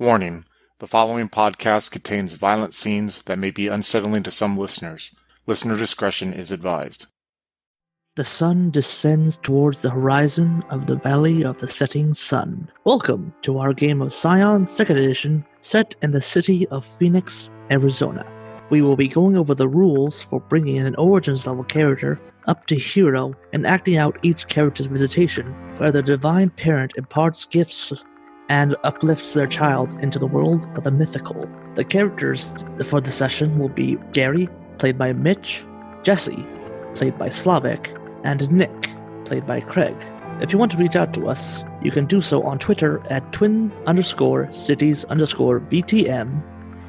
Warning: the following podcast contains violent scenes that may be unsettling to some listeners. Listener discretion is advised. The sun descends towards the horizon of the Valley of the Setting Sun. Welcome to our game of Scion Second Edition, set in the city of Phoenix, Arizona. We will be going over the rules for bringing in an Origins level character up to hero and acting out each character's visitation, where the Divine Parent imparts gifts and uplifts their child into the world of the mythical. The characters for the session will be Gary, played by Mitch, Jesse, played by Slavic, and Nick, played by Craig. If you want to reach out to us, you can do so on Twitter at twin_cities_VTM,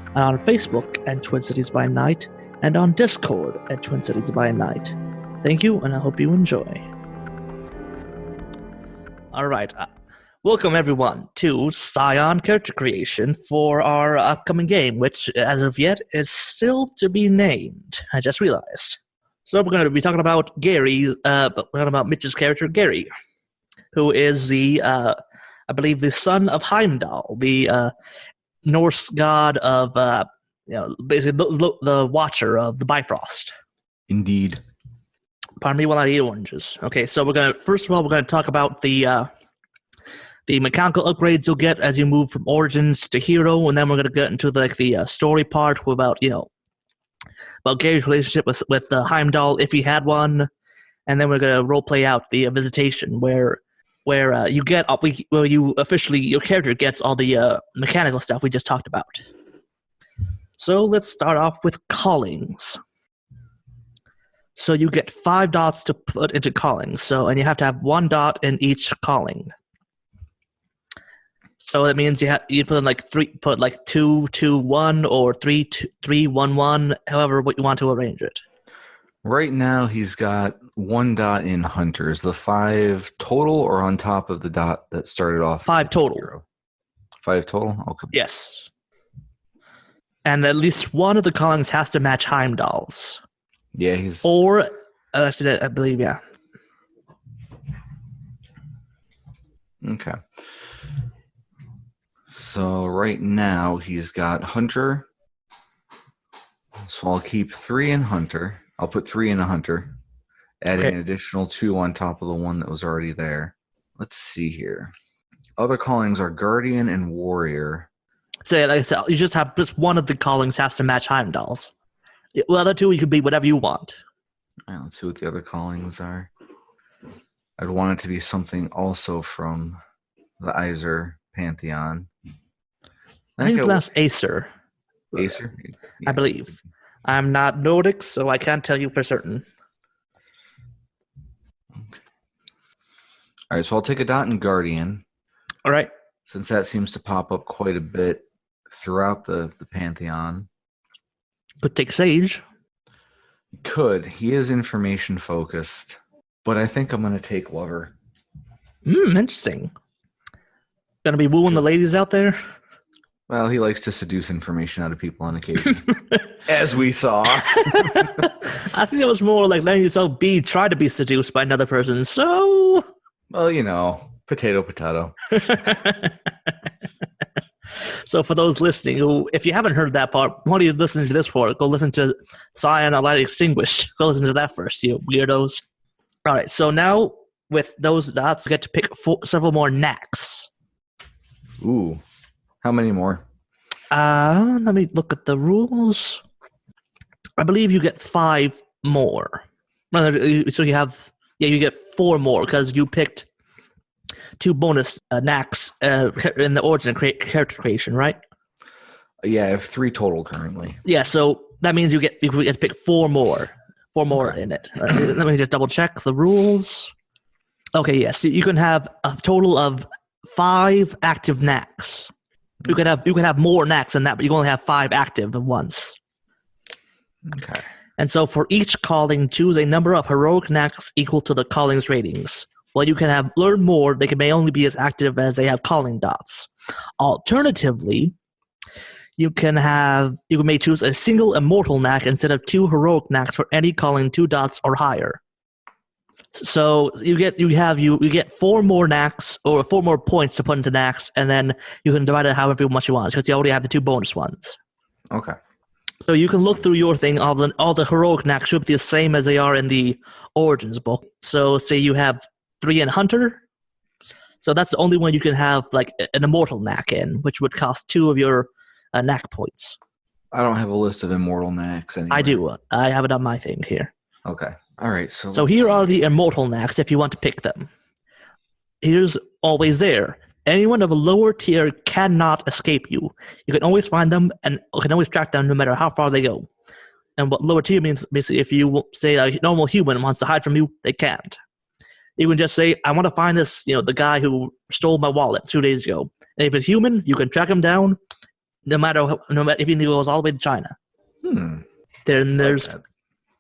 and on Facebook at Twin Cities by Night, and on Discord at Twin Cities by Night. Thank you, and I hope you enjoy. Alright, welcome everyone to Scion character creation for our upcoming game, which as of yet is still to be named. I just realized. So we're going to be talking about we're talking about Mitch's character, Gary, who is the, I believe, the son of Heimdall, the Norse god of, basically the watcher of the Bifrost. Indeed. Pardon me while I eat oranges. Okay, so first of all, we're going to talk about the mechanical upgrades you'll get as you move from Origins to Hero, and then we're going to get into the story part about Gary's relationship with Heimdall, if he had one, and then we're going to roleplay out the Visitation, where your character gets all the mechanical stuff we just talked about. So let's start off with callings. So you get 5 dots to put into callings. And you have to have 1 dot in each calling. So that means you put in 2, 2, 1, or 3, 2, 3, 1, 1, however what you want to arrange it. Right now he's got 1 dot in Hunters. The 5 total or on top of the dot that started off? 5 total. 0. 5 total? Okay. Yes. And at least one of the callings has to match Heimdall's. Yeah, he's... Or, actually, I believe, yeah. Okay. So right now he's got Hunter. So I'll keep 3 in Hunter. I'll put 3 in a Hunter, adding an additional 2 on top of the 1 that was already there. Let's see here. Other callings are Guardian and Warrior. So like I said, you just one of the callings has to match Heimdall's. The other 2, you could be whatever you want. All right, let's see what the other callings are. I'd want it to be something also from the Iser Pantheon. I think that's Acer. Acer? Yeah. I believe. I'm not Nordic, so I can't tell you for certain. Okay. All right, so I'll take a dot in Guardian. All right. Since that seems to pop up quite a bit throughout the Pantheon. Could take Sage. Could. He is information focused, but I think I'm going to take Lover. Interesting. Gonna be wooing the ladies out there? Well, he likes to seduce information out of people on occasion. As we saw. I think it was more like letting yourself try to be seduced by another person, so... Well, potato. So for those listening, who, if you haven't heard that part, what are you listening to this for? Go listen to Scion Light Extinguished. Go listen to that first, you weirdos. All right, so now with those dots, you get to pick several more knacks. Ooh. How many more? Let me look at the rules. I believe you get 5 more. So you get 4 more because you picked 2 bonus knacks in the origin character creation, right? Yeah, I have 3 total currently. Yeah, so that means you get to pick 4 more. 4 more in it. Let me just double check the rules. Okay, yes, so you can have a total of 5 active knacks. You can have more knacks than that, but you can only have 5 active at once. Okay. And so for each calling, choose a number of heroic knacks equal to the calling's ratings. While you can learn more, they may only be as active as they have calling dots. Alternatively, you may choose a single immortal knack instead of 2 heroic knacks for any calling 2 dots or higher. So you get 4 more knacks or 4 more points to put into knacks, and then you can divide it however much you want because you already have the 2 bonus ones. Okay. So you can look through your thing. All the heroic knacks should be the same as they are in the Origins book. So say you have 3 in Hunter. So that's the only one you can have like an immortal knack in, which would cost 2 of your knack points. I don't have a list of immortal knacks anymore. I do. I have it on my thing here. Okay. All right. So here are the immortal knacks if you want to pick them. Here's always there. Anyone of a lower tier cannot escape you. You can always find them and can always track them no matter how far they go. And what lower tier means, basically, if you say a normal human wants to hide from you, they can't. You can just say, I want to find this, the guy who stole my wallet 2 days ago. And if it's human, you can track him down no matter if he goes all the way to China. Then there's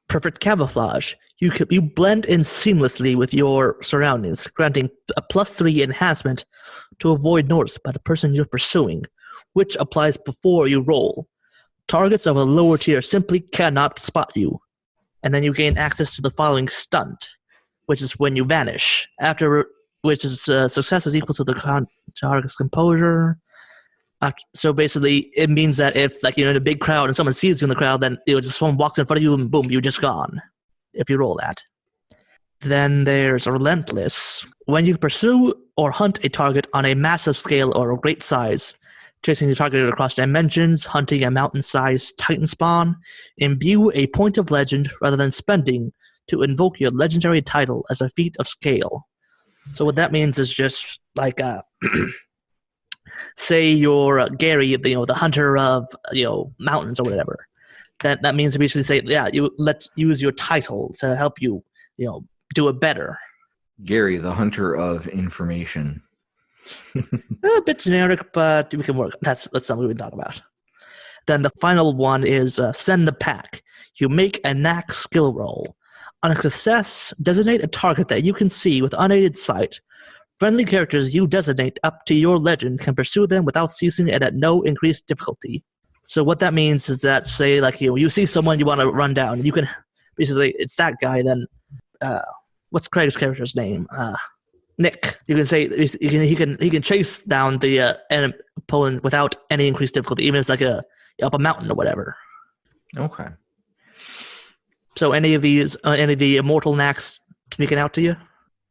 perfect camouflage. You blend in seamlessly with your surroundings, granting a +3 enhancement to avoid notice by the person you're pursuing, which applies before you roll. Targets of a lower tier simply cannot spot you. And then you gain access to the following stunt, which is when you vanish. Which is success is equal to the target's composure. So basically, it means that if you're in a big crowd and someone sees you in the crowd, then just someone walks in front of you and boom, you're just gone. If you roll that. Then there's Relentless. When you pursue or hunt a target on a massive scale or a great size, chasing the target across dimensions, hunting a mountain-sized Titanspawn, imbue a point of legend rather than spending to invoke your legendary title as a feat of scale. So what that means is just like, say you're Gary, the hunter of mountains or whatever. That means to basically say, let's use your title to help you, do it better. Gary, the hunter of information. A bit generic, but we can work. That's something we can talk about. Then the final one is Send the Pack. You make a knack skill roll. On a success, designate a target that you can see with unaided sight. Friendly characters you designate up to your legend can pursue them without ceasing and at no increased difficulty. So what that means is that, say, you see someone you want to run down, and you can basically say, it's that guy, then what's Craig's character's name? Nick. You can say he can chase down the opponent without any increased difficulty, even if it's up a mountain or whatever. Okay. So any of the immortal knacks sneaking out to you?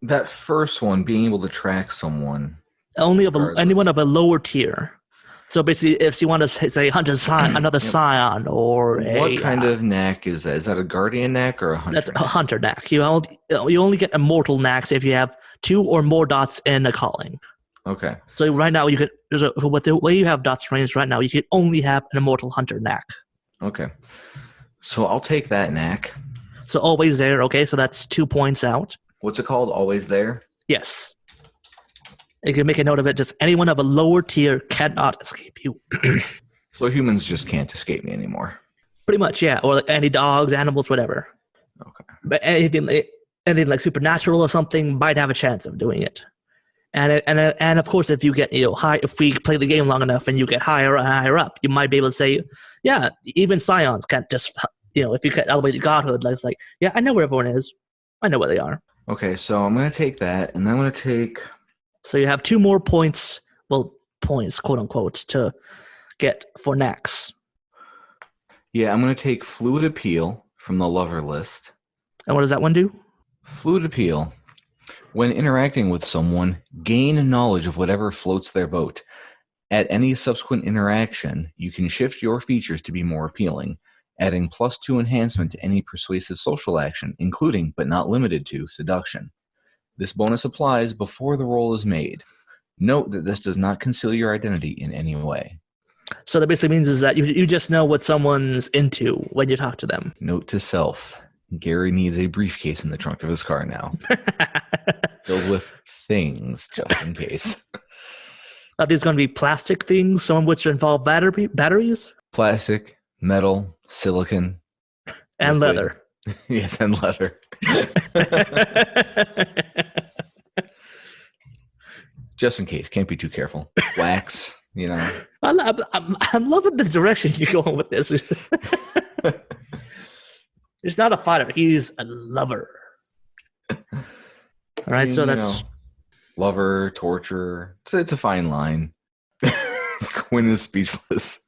That first one, being able to track someone. Only anyone of a lower tier. So basically, if you want to say hunt another Scion or what kind of knack is that? Is that a guardian knack or a hunter? That's a hunter knack. You only get immortal knacks if you have 2 or more dots in a calling. Okay. So right now with the way you have dots ranged right now, you can only have an immortal hunter knack. Okay. So I'll take that knack. So always there. Okay, so that's 2 points out. What's it called? Always there? Yes. You can make a note of it. Just anyone of a lower tier cannot escape you. So humans just can't escape me anymore. Pretty much, yeah. Or any dogs, animals, whatever. Okay. But anything like supernatural or something might have a chance of doing it. And of course, if you get high, if we play the game long enough and you get higher and higher up, you might be able to say, yeah, even Scions can't just if you get all the way to godhood, it's like, yeah, I know where everyone is. I know where they are. Okay, so I'm going to take that, and then I'm going to take... So you have 2 more points, points, quote-unquote, to get for knacks. Yeah, I'm going to take Fluid Appeal from the Lover list. And what does that one do? Fluid Appeal. When interacting with someone, gain knowledge of whatever floats their boat. At any subsequent interaction, you can shift your features to be more appealing, adding +2 enhancement to any persuasive social action, including, but not limited to, seduction. This bonus applies before the roll is made. Note that this does not conceal your identity in any way. So that basically means is that you just know what someone's into when you talk to them. Note to self, Gary needs a briefcase in the trunk of his car now. Filled with things, just in case. Are these going to be plastic things, some of which involve batteries? Plastic, metal, silicon. And liquid. leather. Yes, and leather. Just in case. Can't be too careful. Wax, I'm loving the direction you're going with this. He's not a fighter. He's a lover. All right, so that's lover, torture. It's a fine line. Quinn is speechless.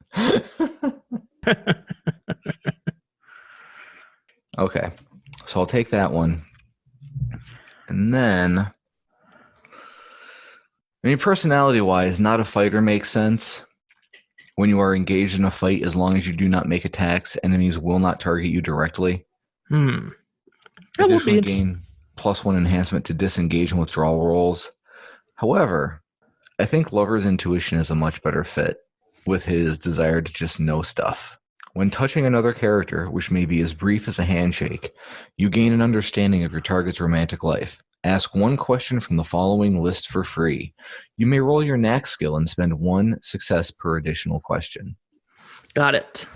Okay, so I'll take that one. And then, personality-wise, not a fighter makes sense. When you are engaged in a fight, as long as you do not make attacks, enemies will not target you directly. Additionally, gain +1 enhancement to disengage and withdrawal rolls. However, I think Lover's intuition is a much better fit with his desire to just know stuff. When touching another character, which may be as brief as a handshake, you gain an understanding of your target's romantic life. Ask one question from the following list for free. You may roll your knack skill and spend 1 success per additional question. Got it.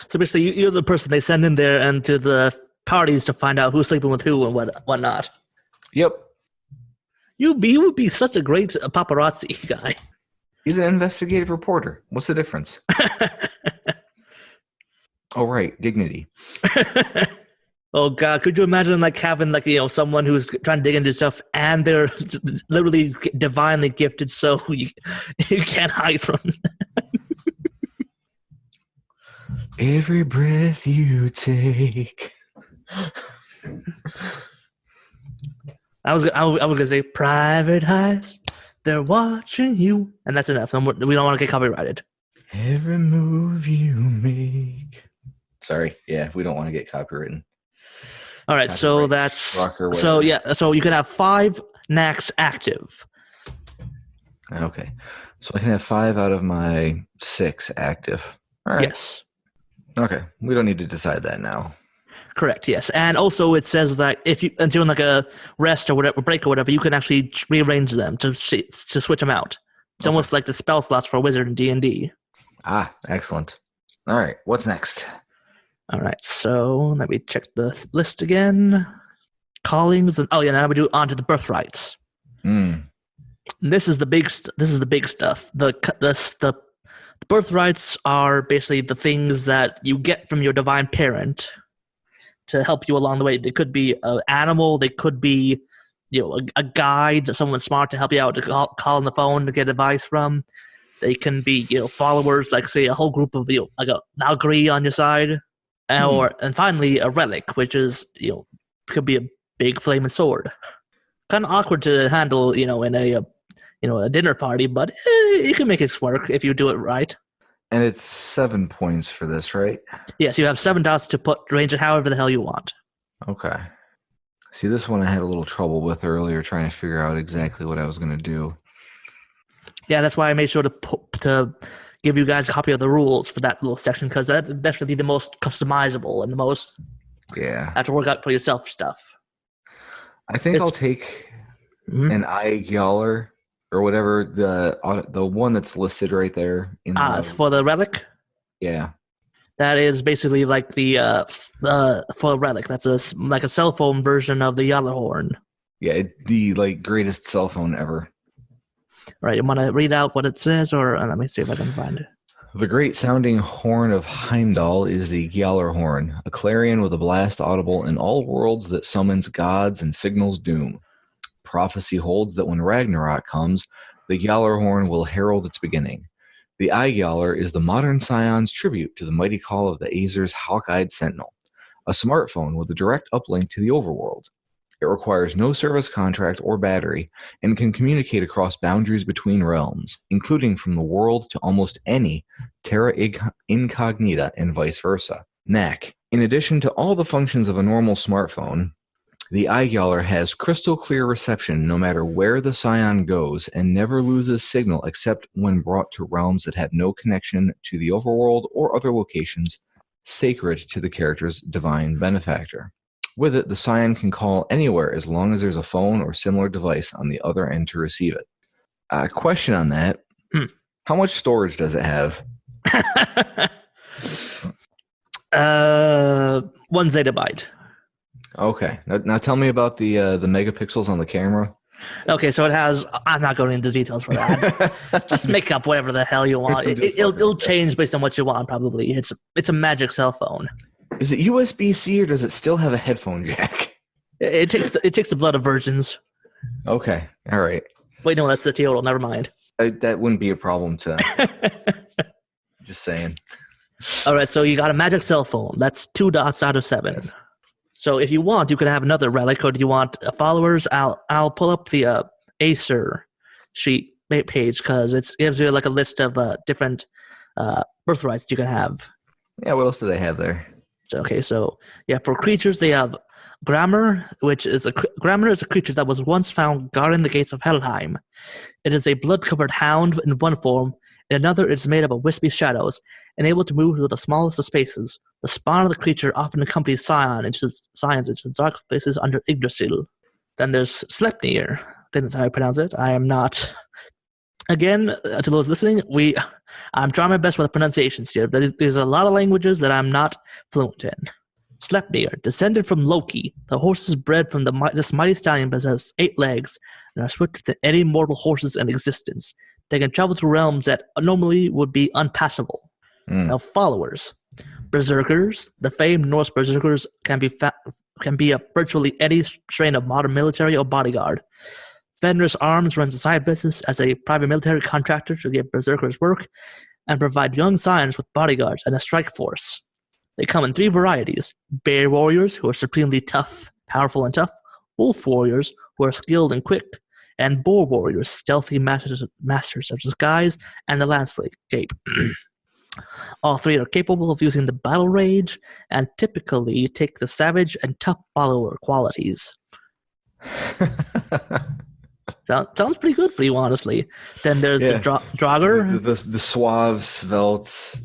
So basically, you're the person they send in there and to the parties to find out who's sleeping with who and whatnot. Yep. You would be such a great paparazzi guy. He's an investigative reporter. What's the difference? Oh, right. Dignity. Oh, God. Could you imagine having someone who's trying to dig into stuff and they're literally divinely gifted so you can't hide from them? Every breath you take. I was going to say private eyes. They're watching you. And that's enough. We don't want to get copyrighted. Every move you make. Sorry. Yeah, we don't want to get copywritten. All right, so that's so you can have 5 knacks active. Okay, so I can have 5 out of my 6 active. All right. Yes. Okay, we don't need to decide that now. Correct. Yes, and also it says that if you during a rest or whatever, break or whatever, you can actually rearrange them to switch them out. It's almost like the spell slots for a wizard in D&D. Ah, excellent. All right, what's next? All right, so let me check the list again. Callings and now we do on to the birthrights. This is the big stuff. The birthrights are basically the things that you get from your divine parent to help you along the way. They could be an animal. They could be a guide, someone smart to help you out to call on the phone to get advice from. They can be followers, like say a whole group of like a Valkyrie on your side. And finally, a relic, which is, could be a big flaming sword. Kind of awkward to handle, in a dinner party, but you can make it work if you do it right. And it's 7 points for this, right? Yes, you have 7 dots to range it however the hell you want. Okay. See, this one I had a little trouble with earlier, trying to figure out exactly what I was going to do. Yeah, that's why I made sure to give you guys a copy of the rules for that little section, because that's definitely the most customizable and the most have to work out for yourself stuff. I think I'll take an eye Gyaller or whatever, the one that's listed right there. For the relic? Yeah. That is basically like for a relic. That's like a cell phone version of the Gjallarhorn. Yeah, the greatest cell phone ever. All right, you want to read out what it says, or let me see if I can find it. The great sounding horn of Heimdall is the Gjallarhorn, a clarion with a blast audible in all worlds that summons gods and signals doom. Prophecy holds that when Ragnarok comes, the Gjallarhorn will herald its beginning. The Eye Gyaller is the modern Scion's tribute to the mighty call of the Aesir's hawk-eyed sentinel, a smartphone with a direct uplink to the overworld. It requires no service contract or battery and can communicate across boundaries between realms, including from the world to almost any terra incognita and vice versa. Knack. In addition to all the functions of a normal smartphone, the Eye Gyaller has crystal clear reception no matter where the Scion goes and never loses signal except when brought to realms that have no connection to the overworld or other locations sacred to the character's divine benefactor. With it, the Scion can call anywhere as long as there's a phone or similar device on the other end to receive it. Question on that. How much storage does it have? 1 zettabyte. Okay. Now tell me about the megapixels on the camera. Okay, so it has... I'm not going into details for that. Just make up whatever the hell you want. It'll change based on what you want, probably. It's a magic cell phone. Is it USB-C or does it still have a headphone jack? It takes the blood of virgins. Okay. All right. Wait, no, that's the total. Never mind. That wouldn't be a problem to. Just saying. All right, so you got a magic cell phone. That's 2 dots out of 7. Yes. So if you want, you could have another relic, or do you want followers? I'll pull up the Acer sheet page because it gives you like a list of different birthrights you can have. Yeah, what else do they have there? So yeah, for creatures they have Grammar, Grammar is a creature that was once found guarding the gates of Helheim. It is a blood-covered hound in one form. In another, it is made up of wispy shadows and able to move through the smallest of spaces. The spawn of the creature often accompanies Scions into dark spaces under Yggdrasil. Then there's Sleipnir. I think that's how I pronounce it. I am not. Again, to those listening, I'm trying my best with the pronunciations here. There's a lot of languages that I'm not fluent in. Sleipnir, descended from Loki. The horses bred from this mighty stallion possess 8 legs and are swifter than any mortal horses in existence. They can travel through realms that normally would be unpassable. Now, followers. Berserkers. The famed Norse berserkers can be of virtually any strain of modern military or bodyguard. Fenris Arms runs a side business as a private military contractor to give berserkers work and provide young scions with bodyguards and a strike force. They come in 3 varieties: bear warriors, who are supremely tough, powerful and tough; wolf warriors, who are skilled and quick; and boar warriors, stealthy masters of disguise and the landscape. All 3 are capable of using the battle rage and typically take the savage and tough follower qualities. Sounds pretty good for you, honestly. Then there's the Draugr. The suave, svelte,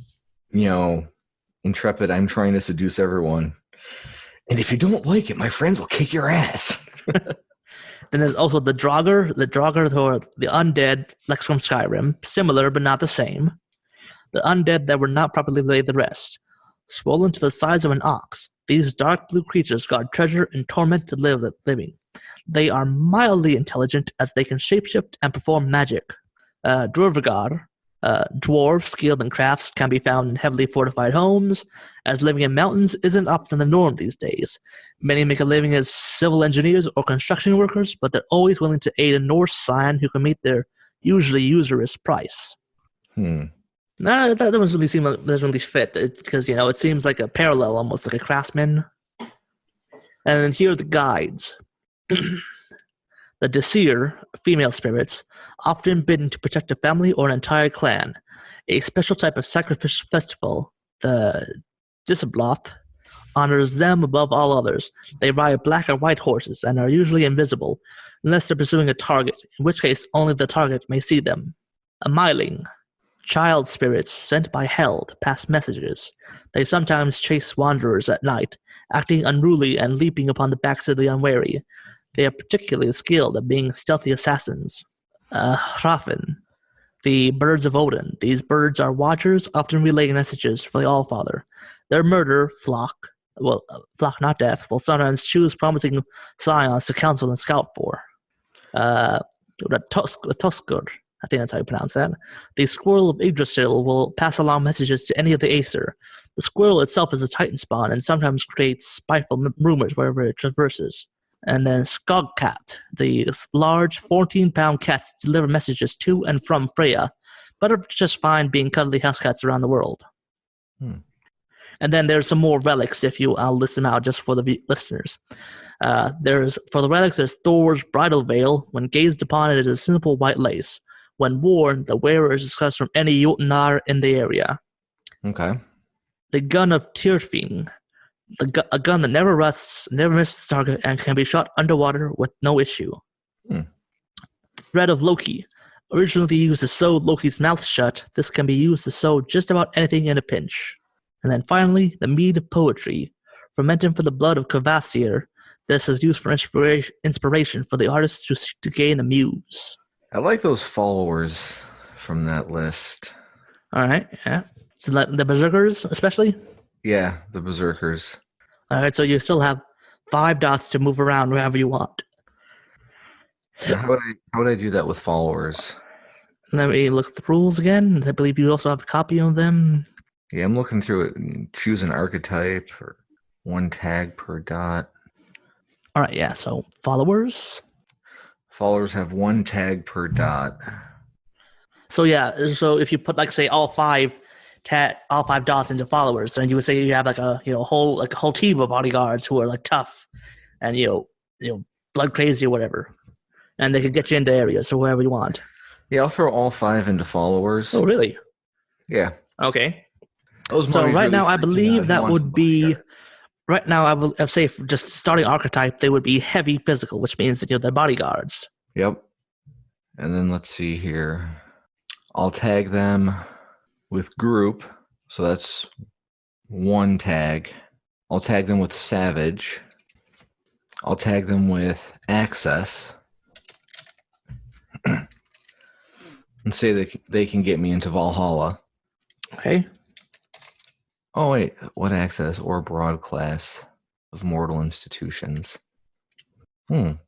intrepid, I'm trying to seduce everyone. And if you don't like it, my friends will kick your ass. Then there's also the Draugr. The Draugr, who are the undead, like from Skyrim. Similar, but not the same. The undead that were not properly laid the rest. Swollen to the size of an ox, these dark blue creatures guard treasure and torment the living. They are mildly intelligent as they can shapeshift and perform magic. Dwarvigar, dwarves skilled in crafts, can be found in heavily fortified homes, as living in mountains isn't often the norm these days. Many make a living as civil engineers or construction workers, but they're always willing to aid a Norse scion who can meet their usually usurious price. No, that doesn't really fit, because it seems like a parallel, almost like a craftsman. And then here are the guides. The Disir, female spirits, often bidden to protect a family or an entire clan. A special type of sacrificial festival, the Disabloth, honors them above all others. They ride black or white horses and are usually invisible, unless they're pursuing a target, in which case only the target may see them. A Myling, child spirits sent by Hel to pass messages. They sometimes chase wanderers at night, acting unruly and leaping upon the backs of the unwary. They are particularly skilled at being stealthy assassins. Hrafn, the birds of Odin. These birds are watchers, often relaying messages for the Allfather. Their murder, flock not death, will sometimes choose promising scions to counsel and scout for. The Tuskur, I think that's how you pronounce that. The squirrel of Yggdrasil will pass along messages to any of the Acer. The squirrel itself is a Titanspawn and sometimes creates spiteful rumors wherever it traverses. And then Skogcat, the large 14-pound cats deliver messages to and from Freya, but are just fine being cuddly house cats around the world. And then there's some more relics. I'll list them out just for the listeners. For the relics, there's Thor's bridal veil. When gazed upon, it is a simple white lace. When worn, the wearer is discussed from any Jotnar in the area. Okay. The gun of Tyrfing. A gun that never rusts, never misses the target, and can be shot underwater with no issue. The thread of Loki. Originally used to sew Loki's mouth shut, this can be used to sew just about anything in a pinch. And then finally, the mead of poetry. Fermented for the blood of Kvasir, this is used for inspiration for the artist to gain a muse. I like those followers from that list. All right, yeah. So the Berserkers, especially? Yeah, the Berserkers. All right, so you still have 5 dots to move around wherever you want. Now, how would I do that with followers? Let me look at the rules again. I believe you also have a copy of them. Yeah, I'm looking through it. Choose an archetype or 1 tag per dot. All right, yeah. So followers. Followers have 1 tag per dot. So yeah, so if you put like say all five dots into followers, then you would say you have like a whole team of bodyguards who are like tough and blood crazy or whatever, and they could get you into areas or wherever you want. Yeah, I'll throw all 5 into followers. Oh really? Yeah. Okay. Those So mummies right really now I freak me out. believe He that wants would the be. bodyguards. Right now, I will say for just starting archetype, they would be heavy physical, which means that they're bodyguards. Yep. And then let's see here. I'll tag them with group. So that's 1 tag. I'll tag them with savage. I'll tag them with access. And say they can get me into Valhalla. Okay. Oh, wait. What access or broad class of mortal institutions? I'm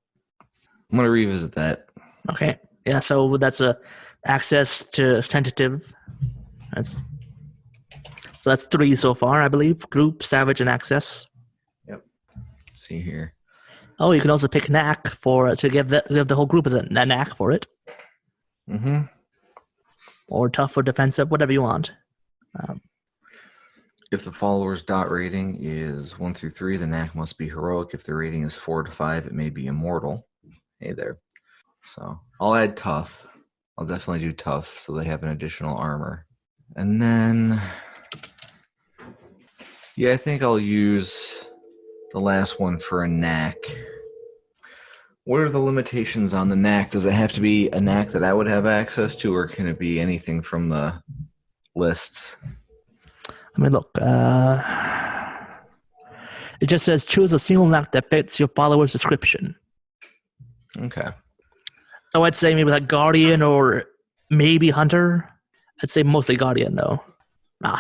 going to revisit that. Okay. Yeah, so that's a access to tentative. So that's 3 so far, I believe. Group, savage, and access. Yep. See here. Oh, you can also pick knack to give the whole group as a knack for it. Mm-hmm. Or tough or defensive, whatever you want. If the follower's dot rating is 1 through 3, the knack must be heroic. If the rating is 4 to 5, it may be immortal. Hey there. So I'll add tough. I'll definitely do tough so they have an additional armor. And then, yeah, I think I'll use the last one for a knack. What are the limitations on the knack? Does it have to be a knack that I would have access to, or can it be anything from the lists? I mean, look, it just says choose a single knack that fits your follower's description. Okay. So I'd say maybe like Guardian or maybe Hunter. I'd say mostly Guardian, though.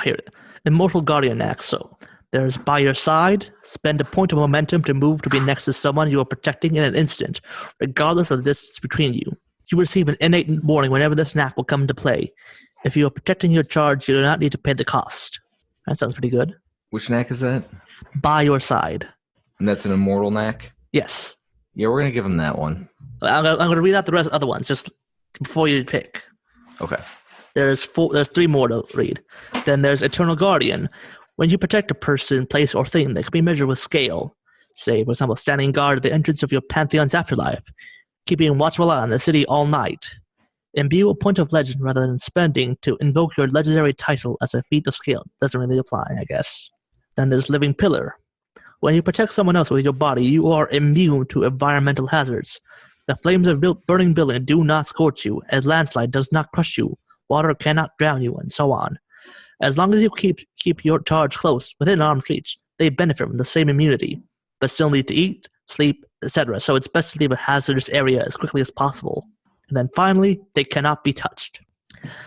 Here. Immortal Guardian knack. So there's by your side, spend a point of momentum to move to be next to someone you are protecting in an instant, regardless of the distance between you. You receive an innate warning whenever this knack will come into play. If you are protecting your charge, you do not need to pay the cost. That sounds pretty good. Which knack is that? By your side. And that's an immortal knack? Yes. Yeah, we're going to give him that one. I'm going to read out the rest of the other ones just before you pick. Okay. There's 3 more to read. Then there's Eternal Guardian. When you protect a person, place, or thing that can be measured with scale, say, for example, standing guard at the entrance of your pantheon's afterlife, keeping watchful eye on the city all night, imbue a point of legend rather than spending to invoke your legendary title as a feat of scale. Doesn't really apply, I guess. Then there's Living Pillar. When you protect someone else with your body, you are immune to environmental hazards. The flames of burning building do not scorch you, a landslide does not crush you, water cannot drown you, and so on. As long as you keep your charge close, within arm's reach, they benefit from the same immunity, but still need to eat, sleep, etc. So it's best to leave a hazardous area as quickly as possible. And then finally, they cannot be touched.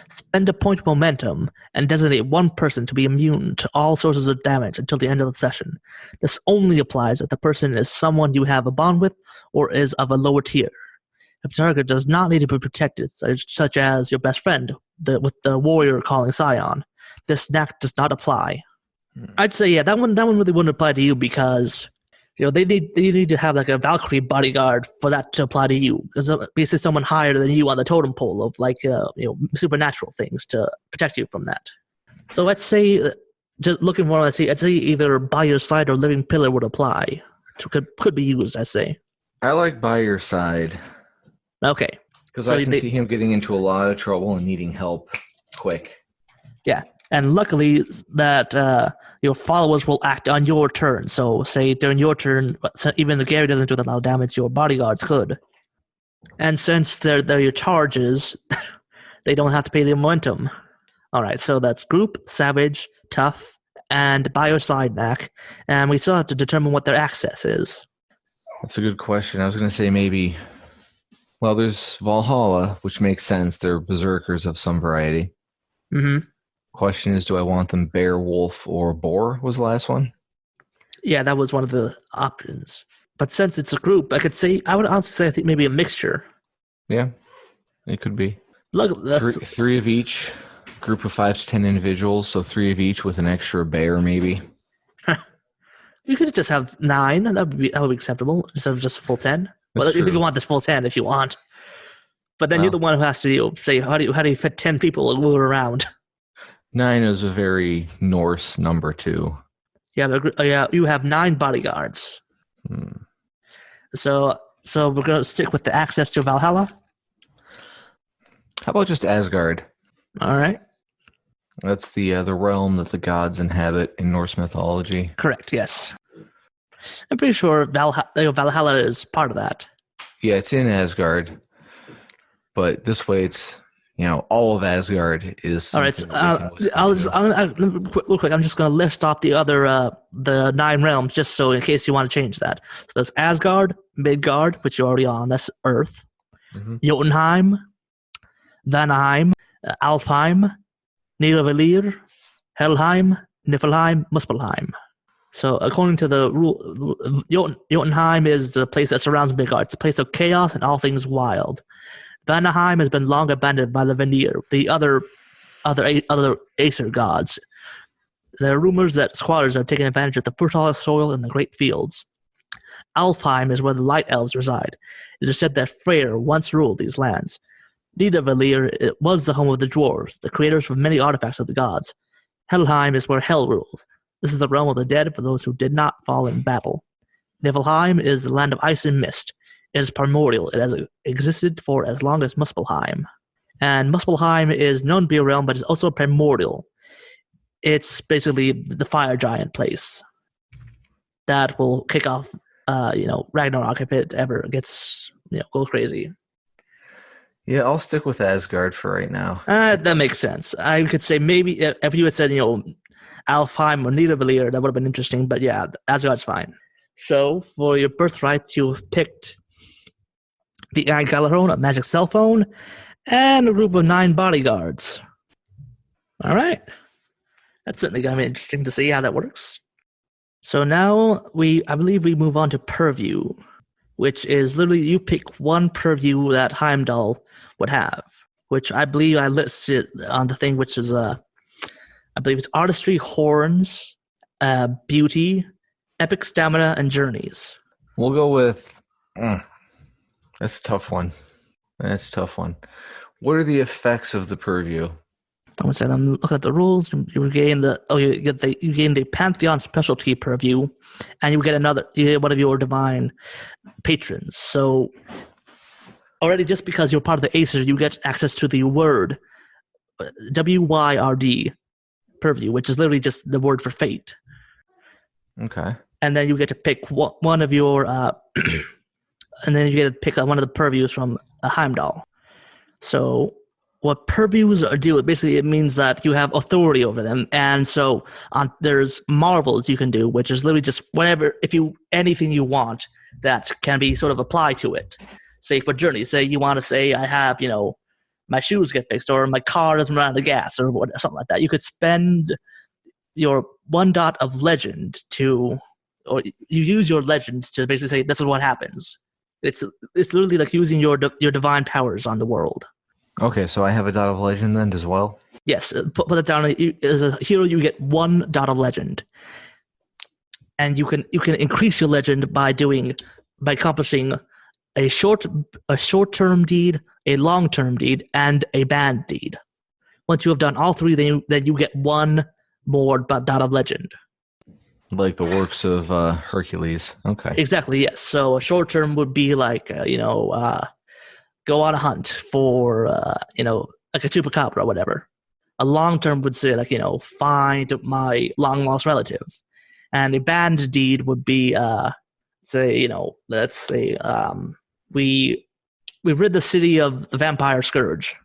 Spend a point of momentum and designate one person to be immune to all sources of damage until the end of the session. This only applies if the person is someone you have a bond with or is of a lower tier. If the target does not need to be protected, such as your best friend with the warrior calling Scion, this knack does not apply. I'd say, yeah, that one really wouldn't apply to you because they need to have like a Valkyrie bodyguard for that to apply to you. Because basically someone higher than you on the totem pole of like supernatural things to protect you from that. So let's say, just looking for, I'd say either by your side or Living Pillar would apply. Could be used, I'd say. I like by your side. Okay. Because so I can see him getting into a lot of trouble and needing help quick. Yeah. And luckily that your followers will act on your turn. So say during your turn, even if Gary doesn't do that amount of damage, your bodyguards could. And since they're your charges, they don't have to pay the momentum. All right, so that's group, savage, tough, and by your side knack. And we still have to determine what their access is. That's a good question. I was going to say maybe... Well, there's Valhalla, which makes sense. They're berserkers of some variety. Mm-hmm. Question is, do I want them bear, wolf, or boar was the last one? Yeah, that was one of the options. But since it's a group, I would also say I think maybe a mixture. Yeah, it could be. Look, three of each, group of 5 to 10 individuals, so 3 of each with an extra bear maybe. You could just have 9. That would be acceptable instead of just a full 10. Well, if you want this full 10, if you want. But then you're the one who has to say, how do you fit 10 people and move around? 9 is a very Norse number too. Yeah, you have 9 bodyguards. So we're going to stick with the access to Valhalla. How about just Asgard? All right. That's the realm that the gods inhabit in Norse mythology. Correct, yes. I'm pretty sure Valhalla is part of that. Yeah, it's in Asgard. But this way it's, all of Asgard is... All right, real quick, I'm just going to list off the other, the 9 realms, just so in case you want to change that. So there's Asgard, Midgard, which you're already on, that's Earth, Jotunheim, Vanaheim, Alfheim, Nidavellir, Helheim, Niflheim, Muspelheim. So according to the rule, Jotunheim is the place that surrounds Midgard. It's a place of chaos and all things wild. Vanaheim has been long abandoned by the Vanir, the other Aesir gods. There are rumors that squatters are taking advantage of the fertile soil in the great fields. Alfheim is where the Light Elves reside. It is said that Freyr once ruled these lands. Nidavellir was the home of the dwarves, the creators of many artifacts of the gods. Helheim is where Hel rules. This is the realm of the dead for those who did not fall in battle. Niflheim is the land of ice and mist. It is primordial. It has existed for as long as Muspelheim. And Muspelheim is known to be a realm, but it's also primordial. It's basically the fire giant place that will kick off, Ragnarok if it ever gets, goes crazy. Yeah, I'll stick with Asgard for right now. That makes sense. I could say maybe if you had said, Alfheim or Nidavellir, that would have been interesting. But yeah, Asgard's fine. So for your birthright, you've picked the Eye Galahorn, a magic cell phone, and a group of 9 bodyguards. All right. That's certainly going to be interesting to see how that works. So now I believe we move on to Purview, which is literally you pick one purview that Heimdall would have, which I believe I listed on the thing, which is, I believe it's artistry, horns, beauty, epic stamina, and journeys. We'll go with... That's a tough one. What are the effects of the purview? I'm looking at the rules. You gain the Pantheon specialty purview, and you get one of your divine patrons. So already, just because you're part of the Acer, you get access to the word WYRD purview, which is literally just the word for fate. Okay. And then you get to pick one of your, and then you get to pick one of the purviews from Heimdall. So what purviews do, basically it means that you have authority over them. And so there's marvels you can do, which is literally just anything you want that can be sort of applied to it. Say for journey, say you want to say I have, my shoes get fixed or my car doesn't run out of gas or something like that. You could spend your 1 dot of legend or you use your legend to basically say this is what happens. It's literally like using your divine powers on the world. Okay, so I have a dot of legend then as well? Yes, put it down. As a hero, you get 1 dot of legend. And you can increase your legend by accomplishing a short-term deed, a long-term deed, and a banned deed. Once you have done all 3, then you get 1 more dot of legend. Like the works of Hercules. Okay. Exactly, yes. So a short term would be like, go on a hunt for, like a chupacabra or whatever. A long term would say, like, find my long lost relative. And a banned deed would be, let's say, we rid the city of the vampire scourge.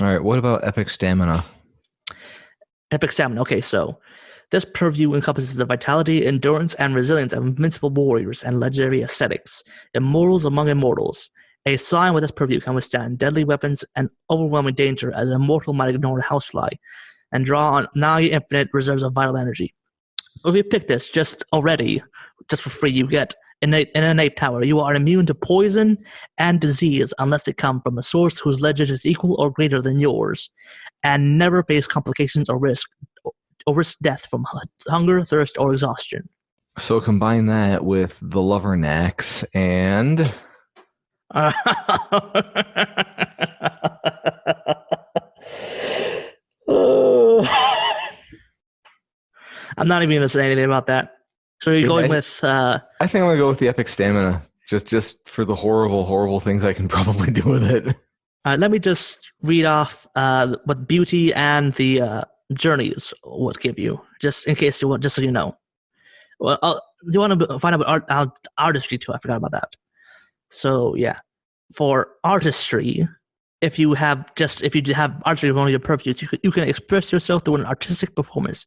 All right. What about epic stamina? Epic stamina. Okay, so this purview encompasses the vitality, endurance, and resilience of invincible warriors and legendary ascetics, immortals among immortals. A Scion with this purview can withstand deadly weapons and overwhelming danger, as an immortal might ignore a housefly and draw on nigh infinite reserves of vital energy. If you pick this just for free, you get an innate power. You are immune to poison and disease unless they come from a source whose legend is equal or greater than yours, and never face complications or risk death from hunger, thirst, or exhaustion. So combine that with the lover Nax and I'm not even going to say anything about that. So you're going with... I think I'm going to go with the epic stamina. Just for the horrible, horrible things I can probably do with it. Let me just read off what beauty and the journeys would give you, just in case you want, just so you know. Well, do you want to find out about artistry too? I forgot about that. So yeah, for artistry, if you have artistry as one of your purviews, you can express yourself through an artistic performance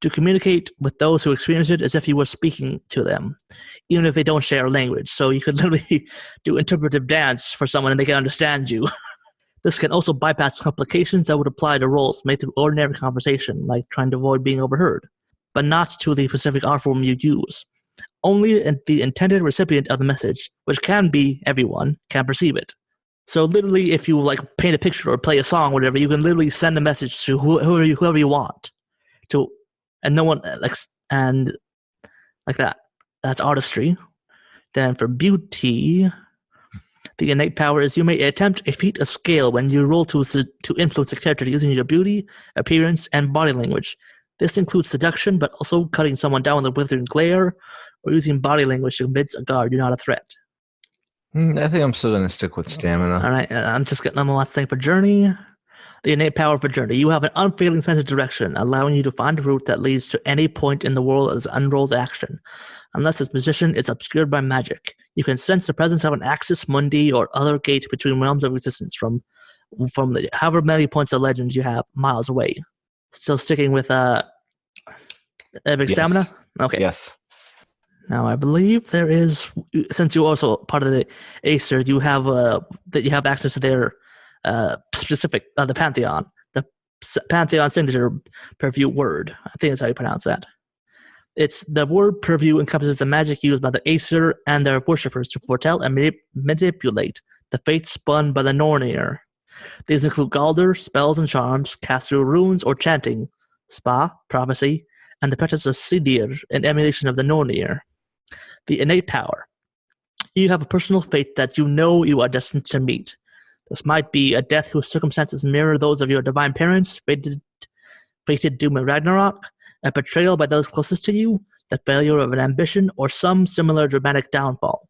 to communicate with those who experience it as if you were speaking to them, even if they don't share language. So you could literally do interpretive dance for someone and they can understand you. This can also bypass complications that would apply to roles made through ordinary conversation, like trying to avoid being overheard, but not to the specific art form you use. Only the intended recipient of the message, which can be everyone, can perceive it. So literally, if you like paint a picture or play a song, or whatever, you can literally send a message to whoever you want, and no one and like that. That's artistry. Then for beauty, the innate power is you may attempt a feat of scale when you roll to influence a character using your beauty, appearance, and body language. This includes seduction, but also cutting someone down with a withering glare, or using body language to convince a guard you're not a threat. I think I'm still going to stick with stamina. All right, I'm just getting one last thing for journey. The innate power for journey. You have an unfailing sense of direction, allowing you to find a route that leads to any point in the world as unrolled action. Unless its position is obscured by magic, you can sense the presence of an axis mundi or other gate between realms of existence from however many points of legend you have miles away. Still sticking with epic stamina? Okay. Yes. Now I believe there is, since you're also part of the Acer, you have access to their specific the Pantheon, the Pantheon signature purview word. I think that's how you pronounce that. It's the word purview encompasses the magic used by the Acer and their worshippers to foretell and manipulate the fates spun by the Nornir. These include Galder, spells and charms, cast through runes or chanting, spa, prophecy, and the practice of Sidir, an emulation of the Nornir. The innate power. You have a personal fate that you know you are destined to meet. This might be a death whose circumstances mirror those of your divine parents, fated doom in Ragnarok, a betrayal by those closest to you, the failure of an ambition, or some similar dramatic downfall.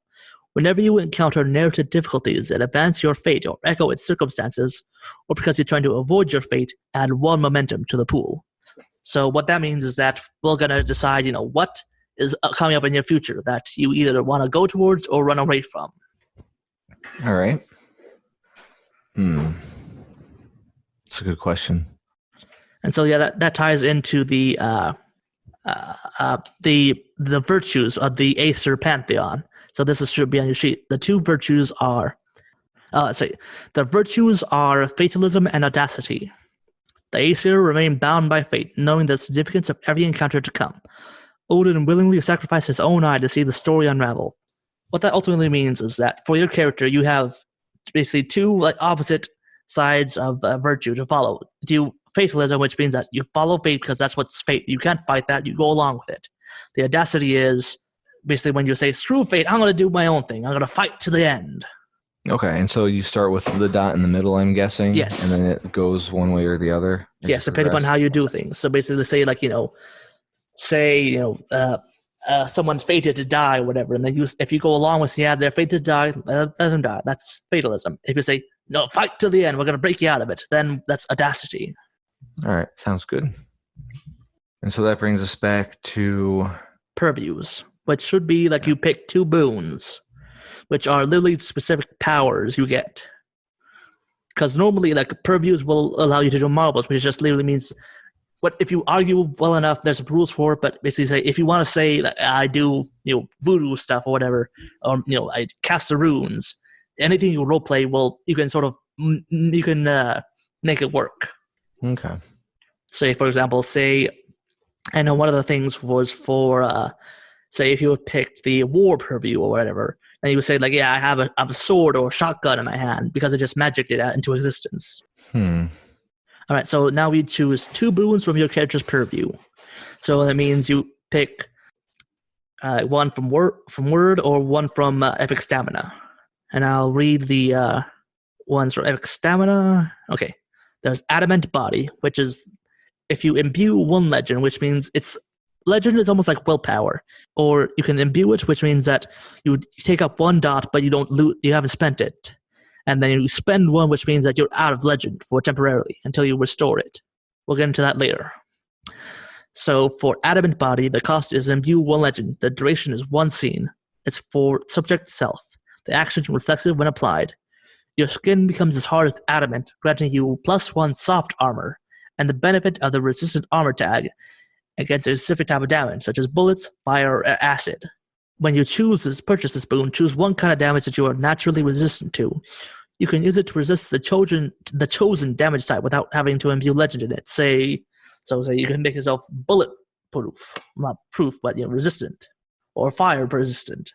Whenever you encounter narrative difficulties that advance your fate or echo its circumstances, or because you're trying to avoid your fate, add one momentum to the pool. So what that means is that we're going to decide, what is coming up in your future that you either want to go towards or run away from. All right. That's a good question. And so that ties into the virtues of the Acer Pantheon. So this should be on your sheet. The two virtues are, the virtues are fatalism and audacity. The Aesir remain bound by fate, knowing the significance of every encounter to come. Odin willingly sacrificed his own eye to see the story unravel. What that ultimately means is that for your character, you have basically two opposite sides of virtue to follow. Do fatalism, which means that you follow fate because that's what's fate. You can't fight that. You go along with it. The audacity is basically when you say, screw fate, I'm going to do my own thing. I'm going to fight to the end. Okay, and so you start with the dot in the middle, I'm guessing? Yes. And then it goes one way or the other? Yes, depending on how you do things. So basically, someone's fated to die or whatever, and then if you go along with, they're fated to die, let them die. That's fatalism. If you say, no, fight to the end, we're going to break you out of it, then that's audacity. All right, sounds good. And so that brings us back to... purviews, which should be you pick two boons, which are literally specific powers you get. Because normally, purviews will allow you to do marbles, which just literally means, if you argue well enough, there's rules for it. But basically, say if you want to say I do, voodoo stuff or whatever, or I cast the runes, anything you roleplay you can sort of make it work. Okay. Say for example, I know one of the things was for say if you had picked the war purview or whatever. And you would say, I have a sword or a shotgun in my hand because I just magicked it into existence. All right, so now we choose two boons from your character's purview. So that means you pick One from Word or one from Epic Stamina. And I'll read the ones from Epic Stamina. Okay. There's Adamant Body, which is if you imbue one legend, which means legend is almost like willpower. Or you can imbue it, which means that you take up 1 dot, but you haven't spent it. And then you spend 1, which means that you're out of legend for temporarily until you restore it. We'll get into that later. So for Adamant Body, the cost is imbue 1 legend. The duration is 1 scene. It's for subject self. The action is reflexive when applied. Your skin becomes as hard as adamant, granting you +1 soft armor, and the benefit of the resistant armor tag against a specific type of damage, such as bullets, fire, or acid. When you purchase this boon, choose 1 kind of damage that you are naturally resistant to. You can use it to resist the chosen damage type without having to imbue legend in it. Say you can make yourself bullet-proof, not proof, but resistant, or fire-resistant,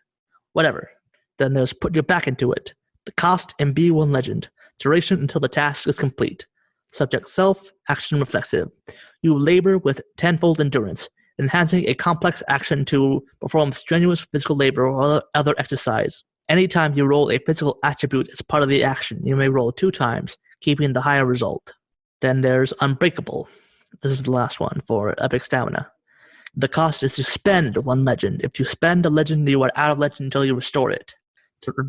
whatever. Then there's put your back into it. The cost, imbue 1 legend. Duration until the task is complete. Subject self, action reflexive. You labor with 10-fold endurance, enhancing a complex action to perform strenuous physical labor or other exercise. Anytime you roll a physical attribute as part of the action, you may roll 2 times, keeping the higher result. Then there's Unbreakable. This is the last one for Epic Stamina. The cost is to spend 1 legend. If you spend a legend, you are out of legend until you restore it.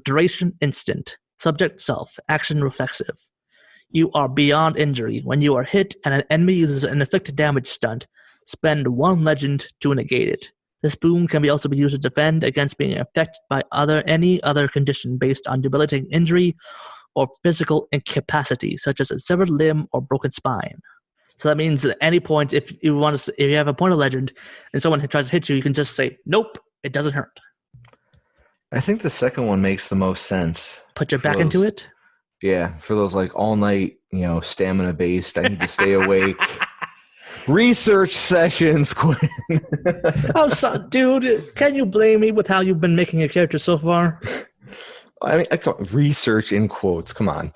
Duration instant. Subject self. Action reflexive. You are beyond injury. When you are hit and an enemy uses an inflicted damage stunt, spend 1 legend to negate it. This boon can also be used to defend against being affected by any other condition based on debilitating injury or physical incapacity, such as a severed limb or broken spine. So that means at any point, if you have a point of legend and someone tries to hit you, you can just say, "Nope, it doesn't hurt." I think the second one makes the most sense. Put your back into it? Yeah, for those like all night, stamina based. I need to stay awake. Research sessions, Quinn. Dude, can you blame me with how you've been making a character so far? I mean, research in quotes. Come on.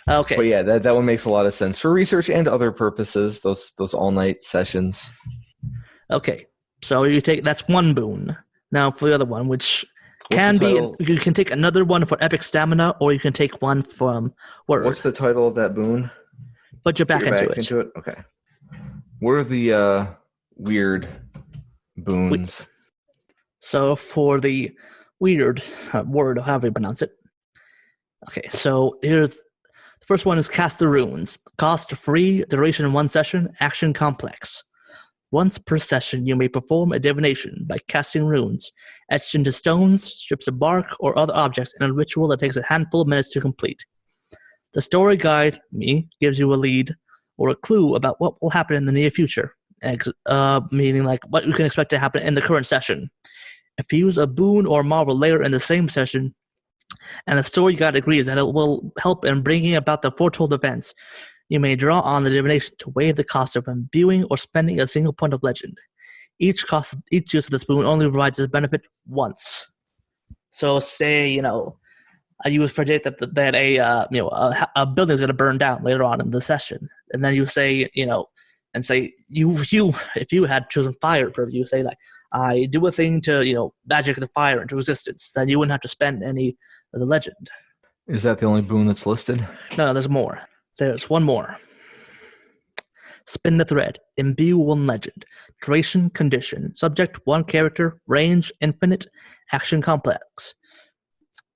Okay. But yeah, that one makes a lot of sense for research and other purposes. Those all night sessions. Okay, so that's 1 boon. Now for the other one, which can be, you can take another one for Epic Stamina, or you can take 1 from Word. What's the title of that boon? Put your back into it. Okay. What are the weird boons? So for the weird word, however you pronounce it. Okay, so here's the first one is Cast the Runes. Cost free, duration 1 session, action complex. Once per session, you may perform a divination by casting runes, etched into stones, strips of bark, or other objects in a ritual that takes a handful of minutes to complete. The story guide, gives you a lead or a clue about what will happen in the near future, meaning like what you can expect to happen in the current session. If you use a boon or marvel later in the same session, and the story guide agrees that it will help in bringing about the foretold events, you may draw on the divination to waive the cost of imbuing or spending a single point of legend. Each use of this boon only provides this benefit once. So say, you would predict that a building is going to burn down later on in the session, and then you say, if you had chosen fire purview, you say like, I do a thing to magic the fire into resistance, then you wouldn't have to spend any of the legend. Is that the only boon that's listed? No, there's more. There's 1 more. Spin the thread. Imbue 1 legend. Duration condition. Subject 1 character. Range infinite. Action complex.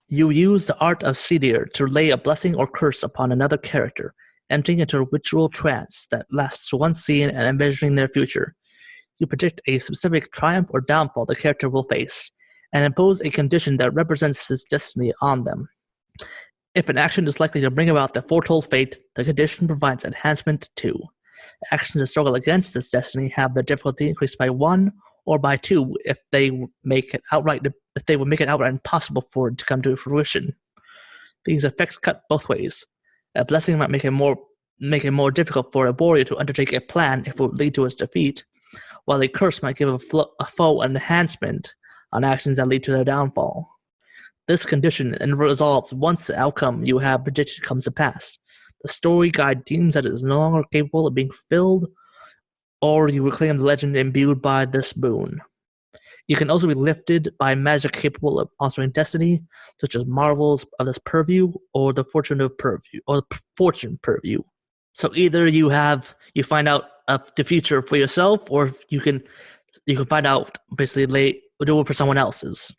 You use the art of Sedir to lay a blessing or curse upon another character, entering into a ritual trance that lasts 1 scene and envisioning their future. You predict a specific triumph or downfall the character will face, and impose a condition that represents this destiny on them. If an action is likely to bring about the foretold fate, the condition provides enhancement 2. Actions that struggle against this destiny have their difficulty increased by 1 or by 2 if they would make it outright impossible for it to come to fruition. These effects cut both ways. A blessing might make it more difficult for a warrior to undertake a plan if it would lead to his defeat, while a curse might give a foe an enhancement on actions that lead to their downfall. This condition resolves once the outcome you have predicted comes to pass. The story guide deems that it is no longer capable of being fulfilled, or you reclaim the legend imbued by this boon. You can also be lifted by magic capable of altering destiny, such as marvels of this purview or the fortune of purview or the fortune purview. So either you find out of the future for yourself, or you can find out basically do it for someone else's.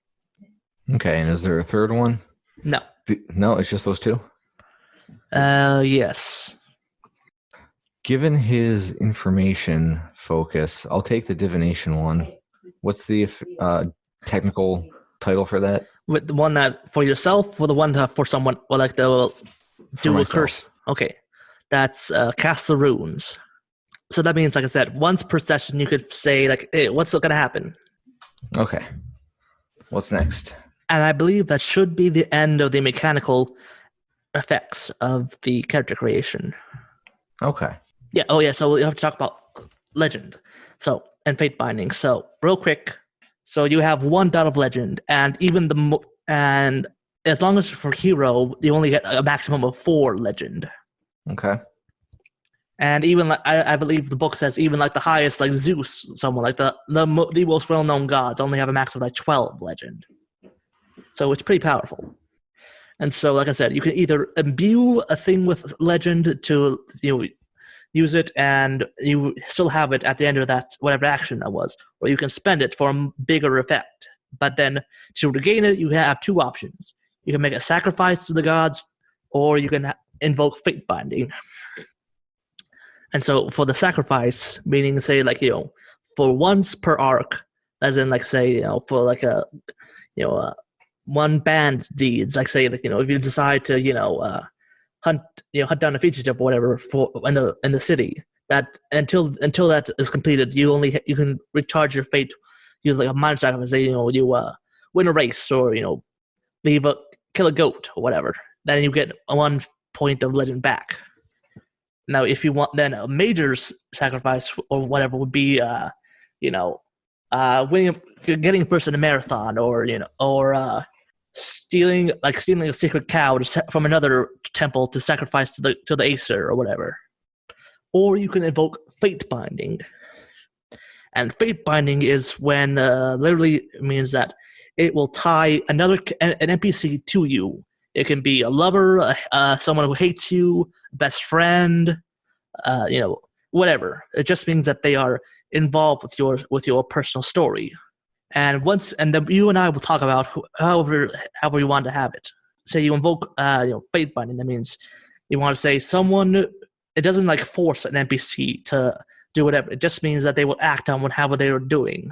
Okay, and is there a third one? No. No, it's just those two? Yes. Given his information focus, I'll take the divination one. What's the technical title for that? With the one that for yourself, or the one that for someone, or like the do a curse. Okay, that's cast the runes. So that means, like I said, once per session, you could say like, "Hey, what's going to happen?" Okay. What's next? And I believe that should be the end of the mechanical effects of the character creation. Okay. Yeah. Oh, yeah. So we have to talk about legend. So and fate binding. So real quick. So you have 1 dot of legend, and and as long as for hero, you only get a maximum of 4 legend. Okay. And even like I believe the book says even like the highest, like Zeus, someone like the most well known gods only have a max of like 12 legend. So it's pretty powerful. And so, like I said, you can either imbue a thing with legend to use it, and you still have it at the end of that whatever action that was, or you can spend it for a bigger effect. But then to regain it, you have 2 options. You can make a sacrifice to the gods, or you can invoke fate binding. And so for the sacrifice, meaning say like for once per arc, as in like say for like a one band deeds, like say like if you decide to hunt down a fugitive or whatever for in the city, that until that is completed, you can recharge your fate, use like a minor sacrifice. Say you win a race, or kill a goat or whatever, then you get 1 point of legend back. Now, if you want, then a major sacrifice or whatever would be, getting first in a marathon, or stealing a sacred cow from another temple to sacrifice to the Acer or whatever. Or you can invoke fate binding, and fate binding is when literally means that it will tie an NPC to you. It can be a lover, someone who hates you, best friend, whatever. It just means that they are involved with your personal story. And then you and I will talk about however you want to have it. Say you invoke fate binding. That means you want to say someone. It doesn't like force an NPC to do whatever. It just means that they will act on whatever they are doing.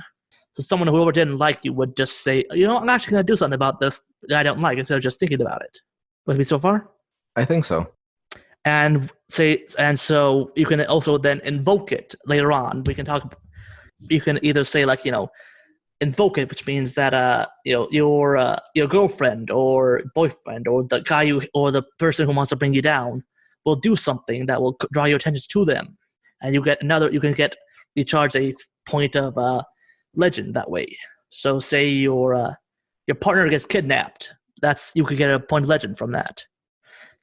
So someone whoever didn't like you would just say, I'm actually going to do something about this that I don't like, instead of just thinking about it. With me so far? I think so. And so you can also then invoke it later on. You can either say like, invoke it, which means that your girlfriend or boyfriend or the guy or the person who wants to bring you down will do something that will draw your attention to them. And you can recharge a point of legend that way. So say your partner gets kidnapped, you could get a point of legend from that.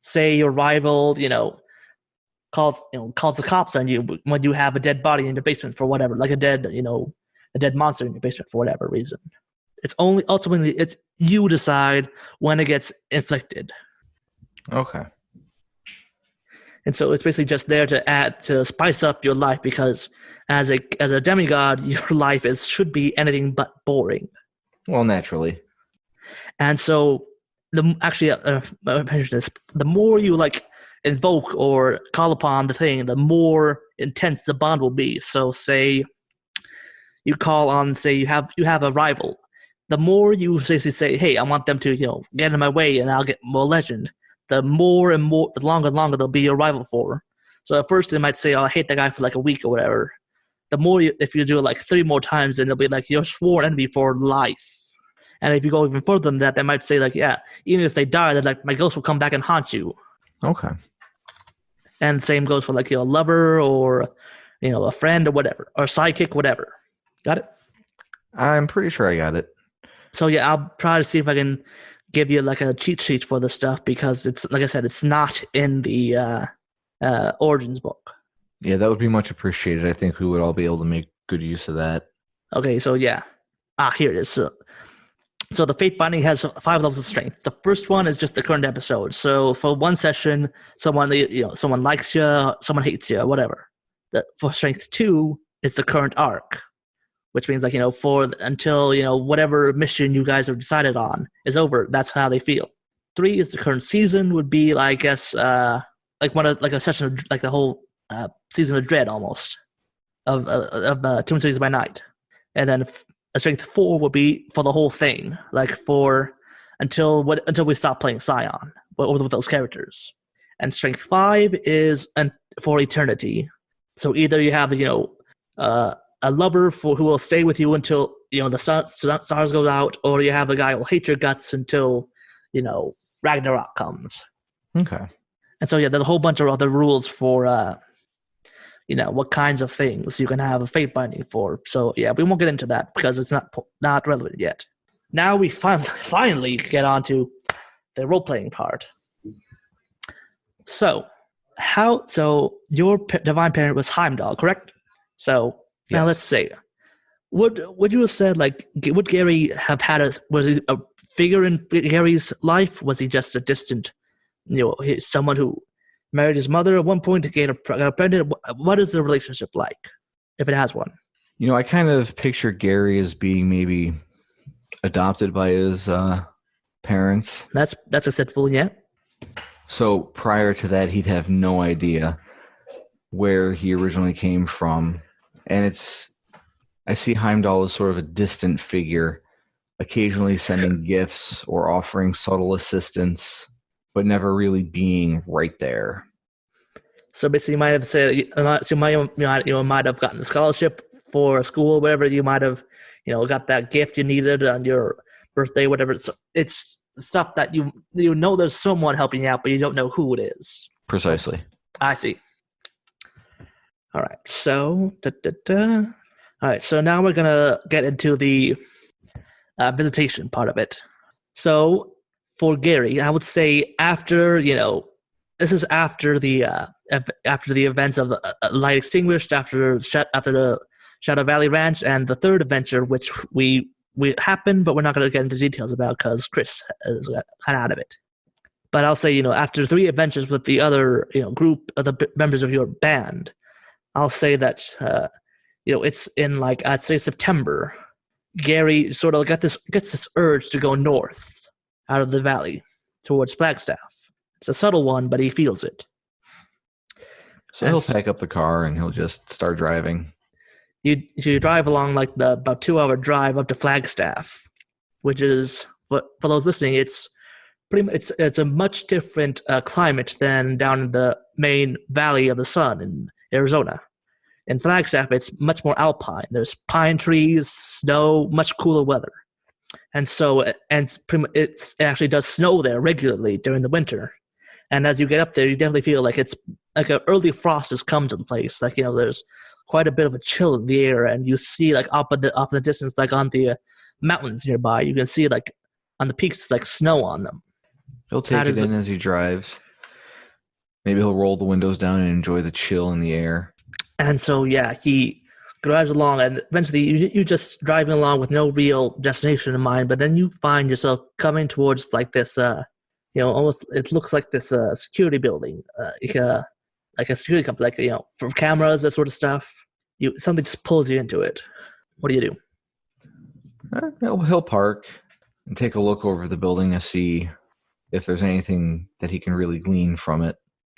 Say your rival calls the cops on you when you have a dead body in your basement for whatever, like a dead monster in your basement for whatever reason. It's you decide when it gets inflicted. Okay. And so it's basically just there to spice up your life, because as a demigod, your life should be anything but boring. Well, naturally. And so the more you invoke or call upon the thing, the more intense the bond will be. So say you call on, say you have a rival. The more you basically say, hey, I want them to get in my way and I'll get more legend, the longer and longer they'll be your rival for. So at first they might say, oh, I hate that guy for like a week or whatever. The more if you do it like 3 more times, then they'll be like your sworn enemy for life. And if you go even further than that, they might say like, yeah, even if they die, they're like, my ghost will come back and haunt you. Okay. And same goes for like your lover or a friend or whatever, or sidekick, whatever. Got it? I'm pretty sure I got it. So yeah, I'll try to see if I can give you like a cheat sheet for this stuff, because it's, like I said, it's not in the Origins book. Yeah, that would be much appreciated. I think we would all be able to make good use of that. Okay, so yeah, Here it is. So the Fate Binding has 5 levels of strength. The first one is just the current episode. So for one session, someone likes you, someone hates you, whatever. For strength 2, it's the current arc, which means until whatever mission you guys have decided on is over. That's how they feel. 3 is the current season. Would be, I guess, a session of like the whole season of Dread almost of Twin Cities by Night, and then. A strength 4 would be for the whole thing, like until we stop playing Scion with those characters. And strength 5 is for eternity. So either you have a lover who will stay with you until the stars go out, or you have a guy who will hate your guts until Ragnarok comes. Okay. And so there's a whole bunch of other rules for what kinds of things you can have a fate binding for. So we won't get into that because it's not relevant yet. Now we finally get on to the role-playing part. So your divine parent was Heimdall, correct? So now let's say, would you have said, like, would Gary have had was he a figure in Gary's life? Was he just a distant, someone who married his mother at one point to get pregnant? What is the relationship like, if it has one? I kind of picture Gary as being maybe adopted by his parents. That's acceptable, yeah. So prior to that, he'd have no idea where he originally came from. And I see Heimdall as sort of a distant figure, occasionally sending gifts or offering subtle assistance, but never really being right there. So basically, you might have said, you might have gotten a scholarship for school, whatever. You might have, got that gift you needed on your birthday, whatever. So it's stuff that there's someone helping you out, but you don't know who it is. Precisely. I see. All right. So, All right. So now we're gonna get into the visitation part of it. So. For Gary, I would say after this is after the events of Light Extinguished, after the Shadow Valley Ranch, and the third adventure, which we happened, but we're not going to get into details about because Chris is kind of out of it. But I'll say after 3 adventures with the other group of the members of your band, I'll say that it's in I'd say September. Gary sort of gets this urge to go north out of the valley towards Flagstaff. It's a subtle one, but he feels it. So he'll pack up the car and he'll just start driving. You drive along the about 2-hour drive up to Flagstaff, which is, for those listening, it's it's a much different climate than down in the main Valley of the Sun in Arizona. In Flagstaff, it's much more alpine. There's pine trees, snow, much cooler weather. And so it actually does snow there regularly during the winter. And as you get up there, you definitely feel like it's like an early frost has come to the place. There's quite a bit of a chill in the air, and you see off in the distance, on the mountains nearby, you can see on the peaks snow on them. He'll take it in as he drives. Maybe he'll roll the windows down and enjoy the chill in the air. And so he drives along, and eventually you just driving along with no real destination in mind, but then you find yourself coming towards this almost, it looks like this security building, like a security company, for cameras, that sort of stuff. Something just pulls you into it. What do you do? He'll park and take a look over the building to see if there's anything that he can really glean from it.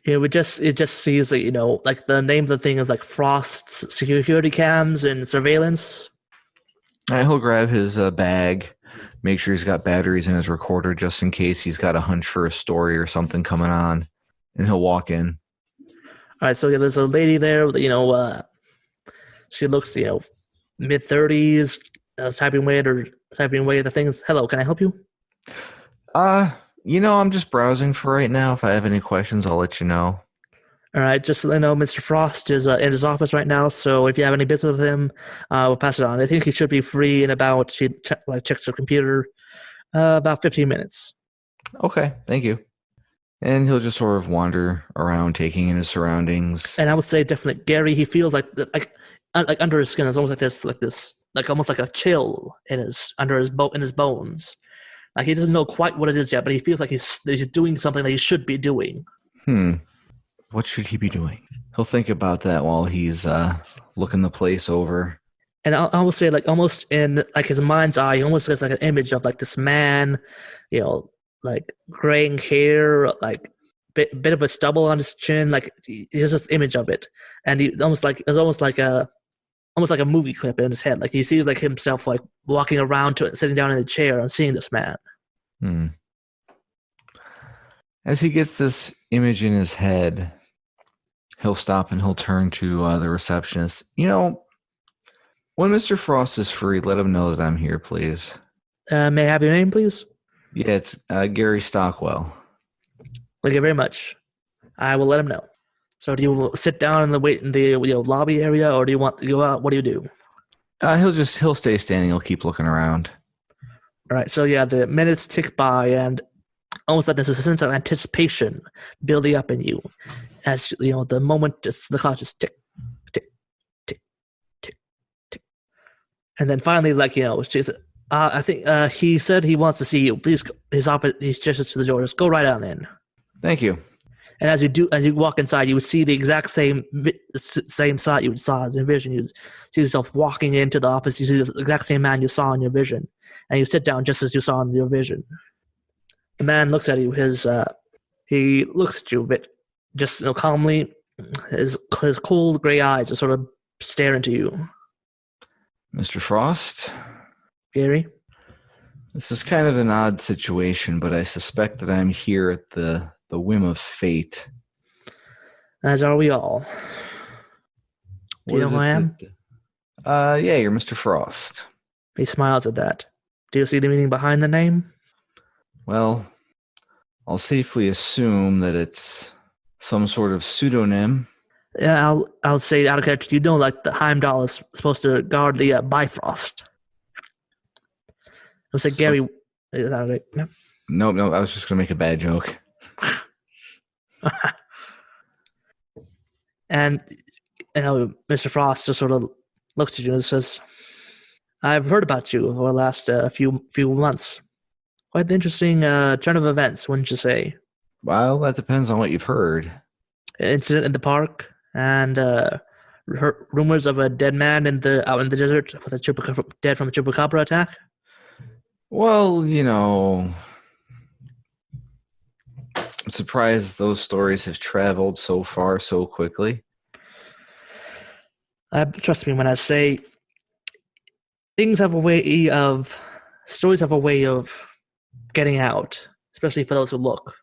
It just sees the name of the thing is Frost's security cams and surveillance. He'll grab his bag, make sure he's got batteries in his recorder just in case he's got a hunch for a story or something coming on, and he'll walk in. All right, so there's a lady there. She looks mid-30s, typing away at the things. Hello, can I help you? I'm just browsing for right now. If I have any questions, I'll let you know. All right, just to let you know, Mr. Frost is in his office right now, so if you have any business with him, we'll pass it on. I think he should be free in about, she checks her computer, about 15 minutes. Okay, thank you. And he'll just sort of wander around, taking in his surroundings. And I would say definitely, Gary, he feels like under his skin, it's almost like this like almost like a chill in his bones. Like he doesn't know quite what it is yet, but he feels like he's doing something that he should be doing. What should he be doing? He'll think about that while he's looking the place over. And I will say, like almost in like his mind's eye, he almost gets like an image of like this man, like graying hair, like bit of a stubble on his chin. Like he has this image of it, and it's almost like a movie clip in his head. Like he sees like himself like walking around to it, sitting down in a chair and seeing this man. As he gets this image in his head, he'll stop and he'll turn to the receptionist. When Mr. Frost is free, let him know that I'm here, please. May I have your name, please? Yeah, it's Gary Stockwell. Thank you very much. I will let him know. So do you sit down in the lobby area, or do you want to go out? What do you do? He'll stay standing. He'll keep looking around. All right. So yeah, the minutes tick by, and almost like there's a sense of anticipation building up in you, as the moment the clock just tick, tick, tick, tick, tick, and then finally, I think he said he wants to see you. Please, he gestures to the door. Just go right on in. Thank you. And as you walk inside, you would see the exact same sight you saw as in vision. You see yourself walking into the office. You see the exact same man you saw in your vision, and you sit down just as you saw in your vision. The man looks at you. He looks at you a bit, just calmly. His cold gray eyes just sort of stare into you. Mr. Frost? Gary? This is kind of an odd situation, but I suspect that I'm here at the whim of fate. As are we all. Do you know who I am? Yeah, you're Mr. Frost. He smiles at that. Do you see the meaning behind the name? Well, I'll safely assume that it's some sort of pseudonym. Yeah, I'll say out of character. Like the Heimdall is supposed to guard the Bifrost. I said, Gary. Is that right? No. No, I was just gonna make a bad joke. And Mr. Frost just sort of looks at you and says, "I've heard about you over the last few months. Quite an interesting turn of events, wouldn't you say?" Well, that depends on what you've heard. An incident in the park, and rumors of a dead man out in the desert with dead from a chupacabra attack. Well, I'm surprised those stories have traveled so far so quickly. Trust me when I say stories have a way of getting out, especially for those who look.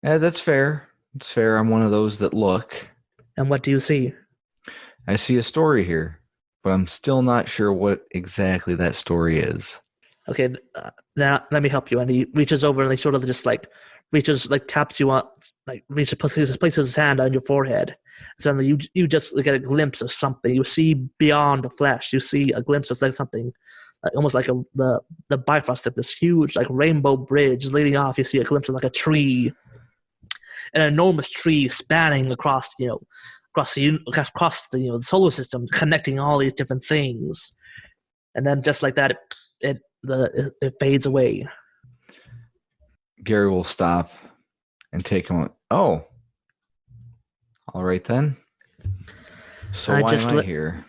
Yeah, that's fair. It's fair. I'm one of those that look. And what do you see? I see a story here, but I'm still not sure what exactly that story is. Okay, now let me help you. And he reaches over and he sort of just taps you on, places his hand on your forehead. Suddenly you just get a glimpse of something. You see beyond the flesh. You see a glimpse of something, almost like the Bifrost, like this huge rainbow bridge leading off. You see a glimpse of a tree, an enormous tree spanning across the solar system, connecting all these different things. And then just like that, it fades away. Gary will stop and take him. Oh, all right then. So why am I here?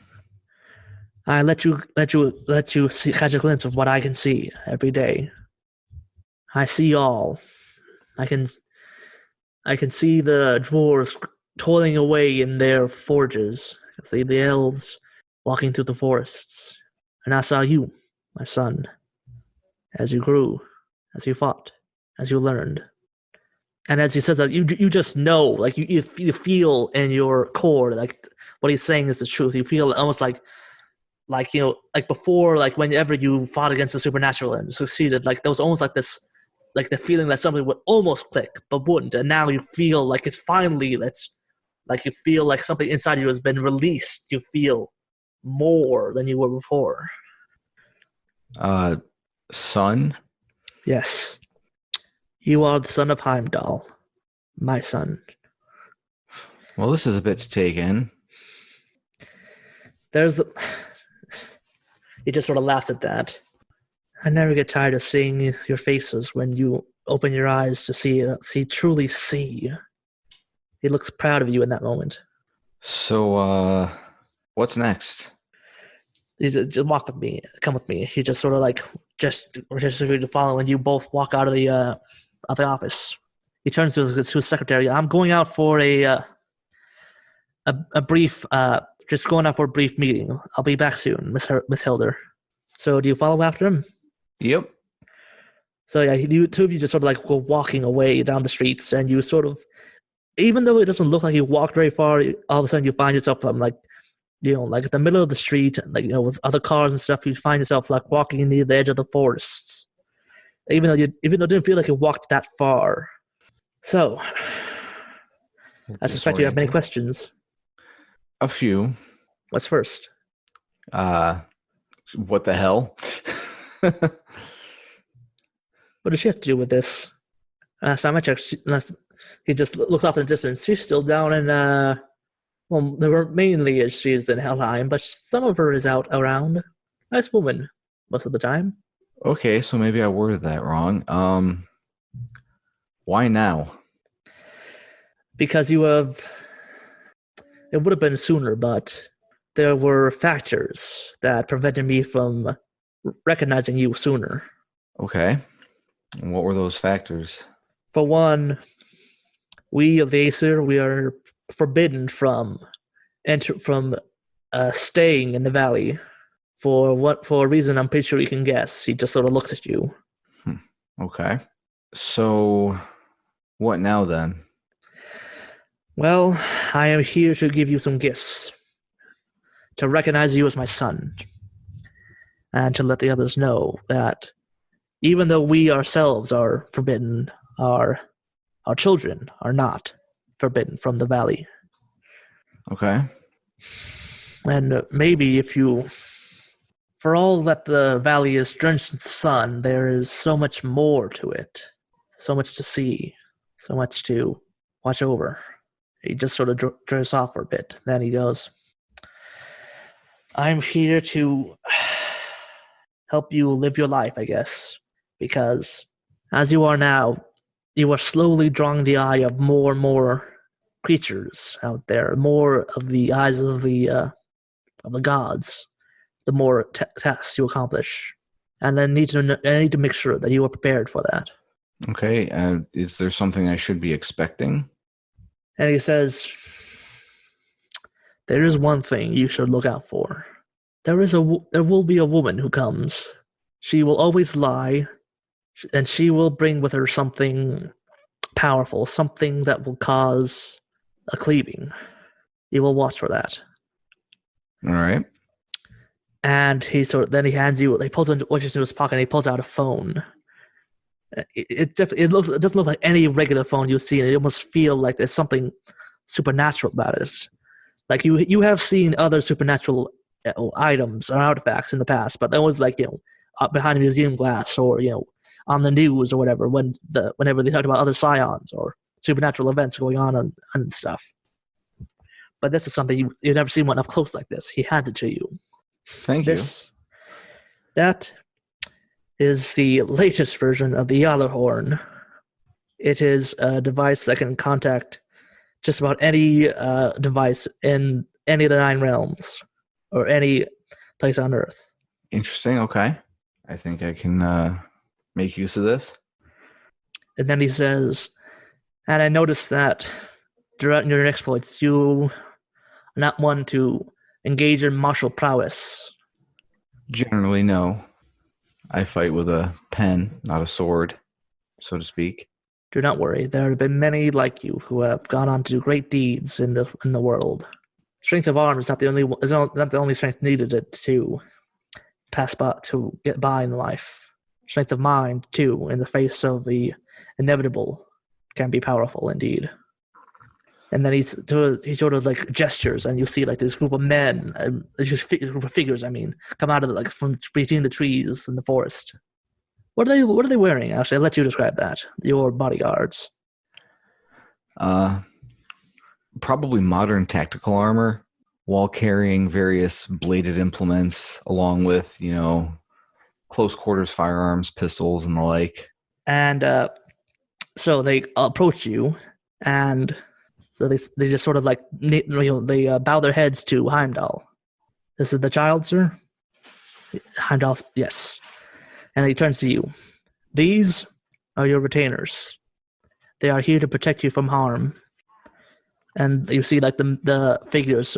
I let you catch a glimpse of what I can see every day. I see all. I can see the dwarves toiling away in their forges. I see the elves walking through the forests, and I saw you, my son, as you grew, as you fought, as you learned. And as he says that, you just know, you feel in your core, what he's saying is the truth. You feel almost like before, whenever you fought against the supernatural and succeeded, there was almost this, the feeling that something would almost click but wouldn't. And now you feel like it's finally, you feel like something inside you has been released. You feel more than you were before. Son? Yes. You are the son of Heimdall, my son. Well, this is a bit to take in. There's He just sort of laughs at that. I never get tired of seeing your faces when you open your eyes to truly see. He looks proud of you in that moment. So, what's next? You just walk with me. Come with me. He just sort of like just to follow, and you both walk out of the office. He turns to his secretary. I'm going out for a brief. Just going out for a brief meeting. I'll be back soon, Miss Hilder. So, do you follow after him? Yep. So yeah, you two of you just sort of like go walking away down the streets, and you sort of, even though it doesn't look like you walked very far, all of a sudden you find yourself like at the middle of the street, like with other cars and stuff. You find yourself like walking near the edge of the forests, even though it didn't feel like you walked that far. So, I suspect you have many questions. A few. What's first? What the hell? What does she have to do with this? Last time I checked, he just looks off in the distance. She's still down in, mainly she is in Helheim, but some of her is out around. Nice woman, most of the time. Okay, so maybe I worded that wrong. Why now? Because it would have been sooner, but there were factors that prevented me from recognizing you sooner. Okay. And what were those factors? For one, we of Acer, we are forbidden from staying in the valley for a reason I'm pretty sure you can guess. He just sort of looks at you. Okay. So, what now then? Well, I am here to give you some gifts, to recognize you as my son, and to let the others know that even though we ourselves are forbidden, our children are not forbidden from the valley. Okay. And maybe for all that the valley is drenched in sun, there is so much more to it, so much to see, so much to watch over. He just sort of drifts off for a bit. Then he goes, I'm here to help you live your life, I guess. Because as you are now, you are slowly drawing the eye of more and more creatures out there, more of the eyes of the gods, the more tasks you accomplish. And I need to make sure that you are prepared for that. Okay. Is there something I should be expecting? And he says, there is one thing you should look out for. There will be a woman who comes. She will always lie, and she will bring with her something powerful, something that will cause a cleaving. You will watch for that. All right. And he hands you. He pulls into his pocket. And he pulls out a phone. It doesn't look like any regular phone you've seen. It almost feel like there's something supernatural about it. Like you have seen other supernatural items or artifacts in the past, but that was like behind a museum glass or on the news or whatever whenever they talked about other Scions or supernatural events going on and stuff. But this is something you've never seen one up close like this. He hands it to you. Thank you. That is the latest version of the Yallarhorn. It is a device that can contact just about any device in any of the 9 realms or any place on Earth. Interesting. Okay. I think I can make use of this. And then he says, and I noticed that throughout your exploits, you are not one to engage in martial prowess. Generally, no. I fight with a pen, not a sword, so to speak. Do not worry. There have been many like you who have gone on to do great deeds in the world. Strength of arm is not the only strength needed to get by in life. Strength of mind, too, in the face of the inevitable, can be powerful indeed. And then he sort of like gestures, and you see like this group of men, group of figures, come out of from between the trees in the forest. What are they wearing? Actually, I'll let you describe that. Your bodyguards. Probably modern tactical armor while carrying various bladed implements along with, close quarters firearms, pistols, and the like. And so they approach you, and so they just sort of like they bow their heads to Heimdall. This is the child, sir? Heimdall, yes. And he turns to you. These are your retainers. They are here to protect you from harm. And you see like the figures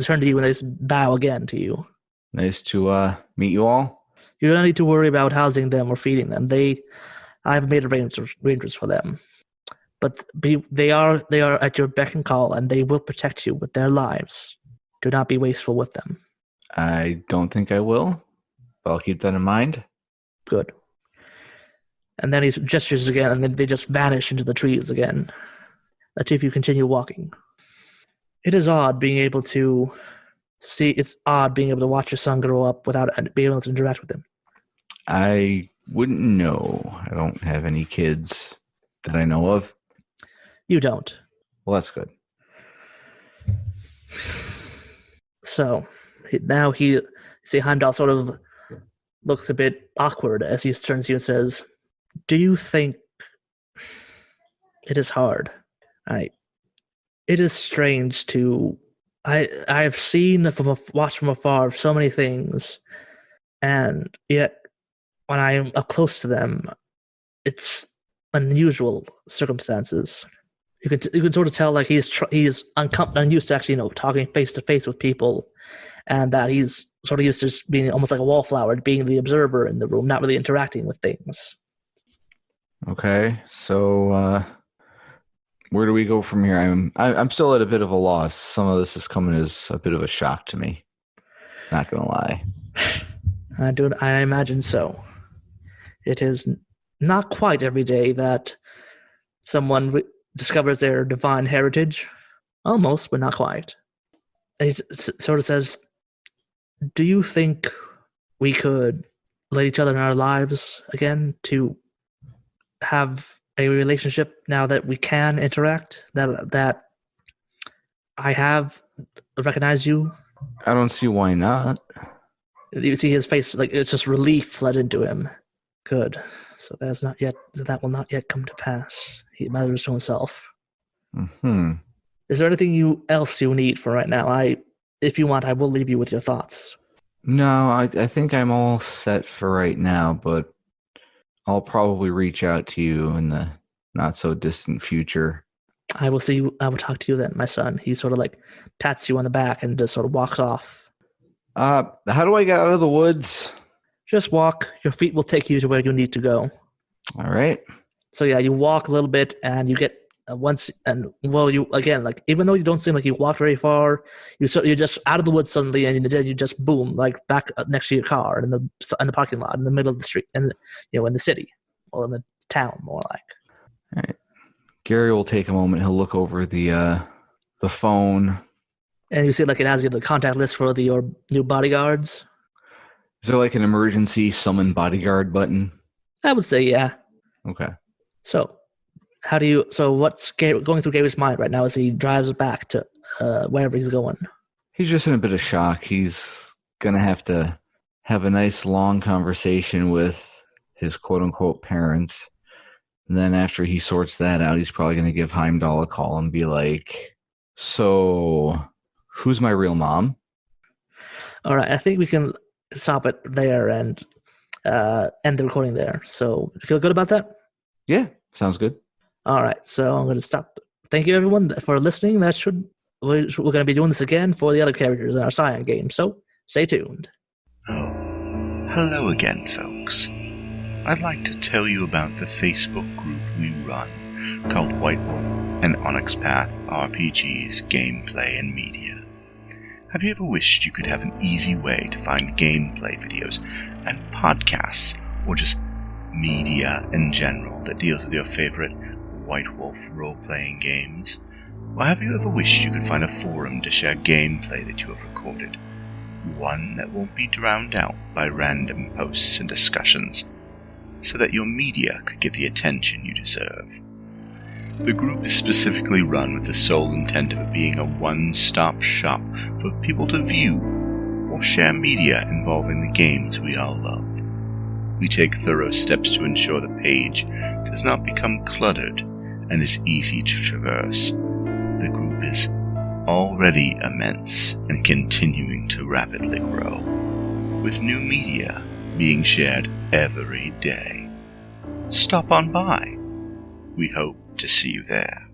turn to you and they bow again to you. Nice to meet you all. You don't need to worry about housing them or feeding them. I've made arrangements for them. But they are at your beck and call, and they will protect you with their lives. Do not be wasteful with them. I don't think I will, but I'll keep that in mind. Good. And then he gestures again, and then they just vanish into the trees again. Let's see if you continue walking. It is odd being able to see. It's odd being able to watch your son grow up without being able to interact with him. I wouldn't know. I don't have any kids that I know of. You don't. Well, that's good. So now Heimdall sort of looks a bit awkward as he turns to you and says, "Do you think it is hard? It is strange to. I've seen watched from afar so many things, and yet when I am up close to them, it's unusual circumstances. You can sort of tell like he's unused to actually talking face to face with people, and that he's sort of used to just being almost like a wallflower, being the observer in the room, not really interacting with things." Okay, so where do we go from here? I'm still at a bit of a loss. Some of this is coming as a bit of a shock to me. Not gonna lie. I imagine so. It is not quite every day that someone discovers their divine heritage. Almost, but not quite. He sort of says, "Do you think we could let each other in our lives again to have a relationship now that we can interact? That I have recognized you?" I don't see why not. You see his face, like it's just relief fled into him. Good. So that will not yet come to pass. He mutters to himself. Mm-hmm. Is there anything else you need for right now? If you want, I will leave you with your thoughts. No, I think I'm all set for right now, but I'll probably reach out to you in the not so distant future. I will see you. I will talk to you then, my son. He sort of like pats you on the back and just sort of walks off. How do I get out of the woods? Just walk. Your feet will take you to where you need to go. All right. So yeah, you walk a little bit, and you get you again, like even though you don't seem like you walked very far, you're just out of the woods suddenly, and then you just boom, like back next to your car in the parking lot in the middle of the street, and in the city or in the town, more like. All right. Gary will take a moment. He'll look over the phone, and you see like it has the contact list for your new bodyguards. Is there like an emergency summon bodyguard button? I would say yeah. Okay. So, what's going through Gary's mind right now as he drives back to wherever he's going? He's just in a bit of shock. He's going to have a nice long conversation with his quote-unquote parents. And then after he sorts that out, he's probably going to give Heimdall a call and be like, "So, who's my real mom?" All right, I think we can stop it there and end the recording there. So, you feel good about that? Yeah, sounds good. All right, so I'm going to stop. Thank you, everyone, for listening. We're going to be doing this again for the other characters in our Scion game, so stay tuned. Oh, hello again, folks. I'd like to tell you about the Facebook group we run called White Wolf and Onyx Path RPGs, Gameplay and Media. Have you ever wished you could have an easy way to find gameplay videos and podcasts, or just media in general that deals with your favorite White Wolf role-playing games? Or have you ever wished you could find a forum to share gameplay that you have recorded? One that won't be drowned out by random posts and discussions, so that your media could get the attention you deserve. The group is specifically run with the sole intent of it being a one-stop shop for people to view or share media involving the games we all love. We take thorough steps to ensure the page does not become cluttered and is easy to traverse. The group is already immense and continuing to rapidly grow, with new media being shared every day. Stop on by. We hope to see you there.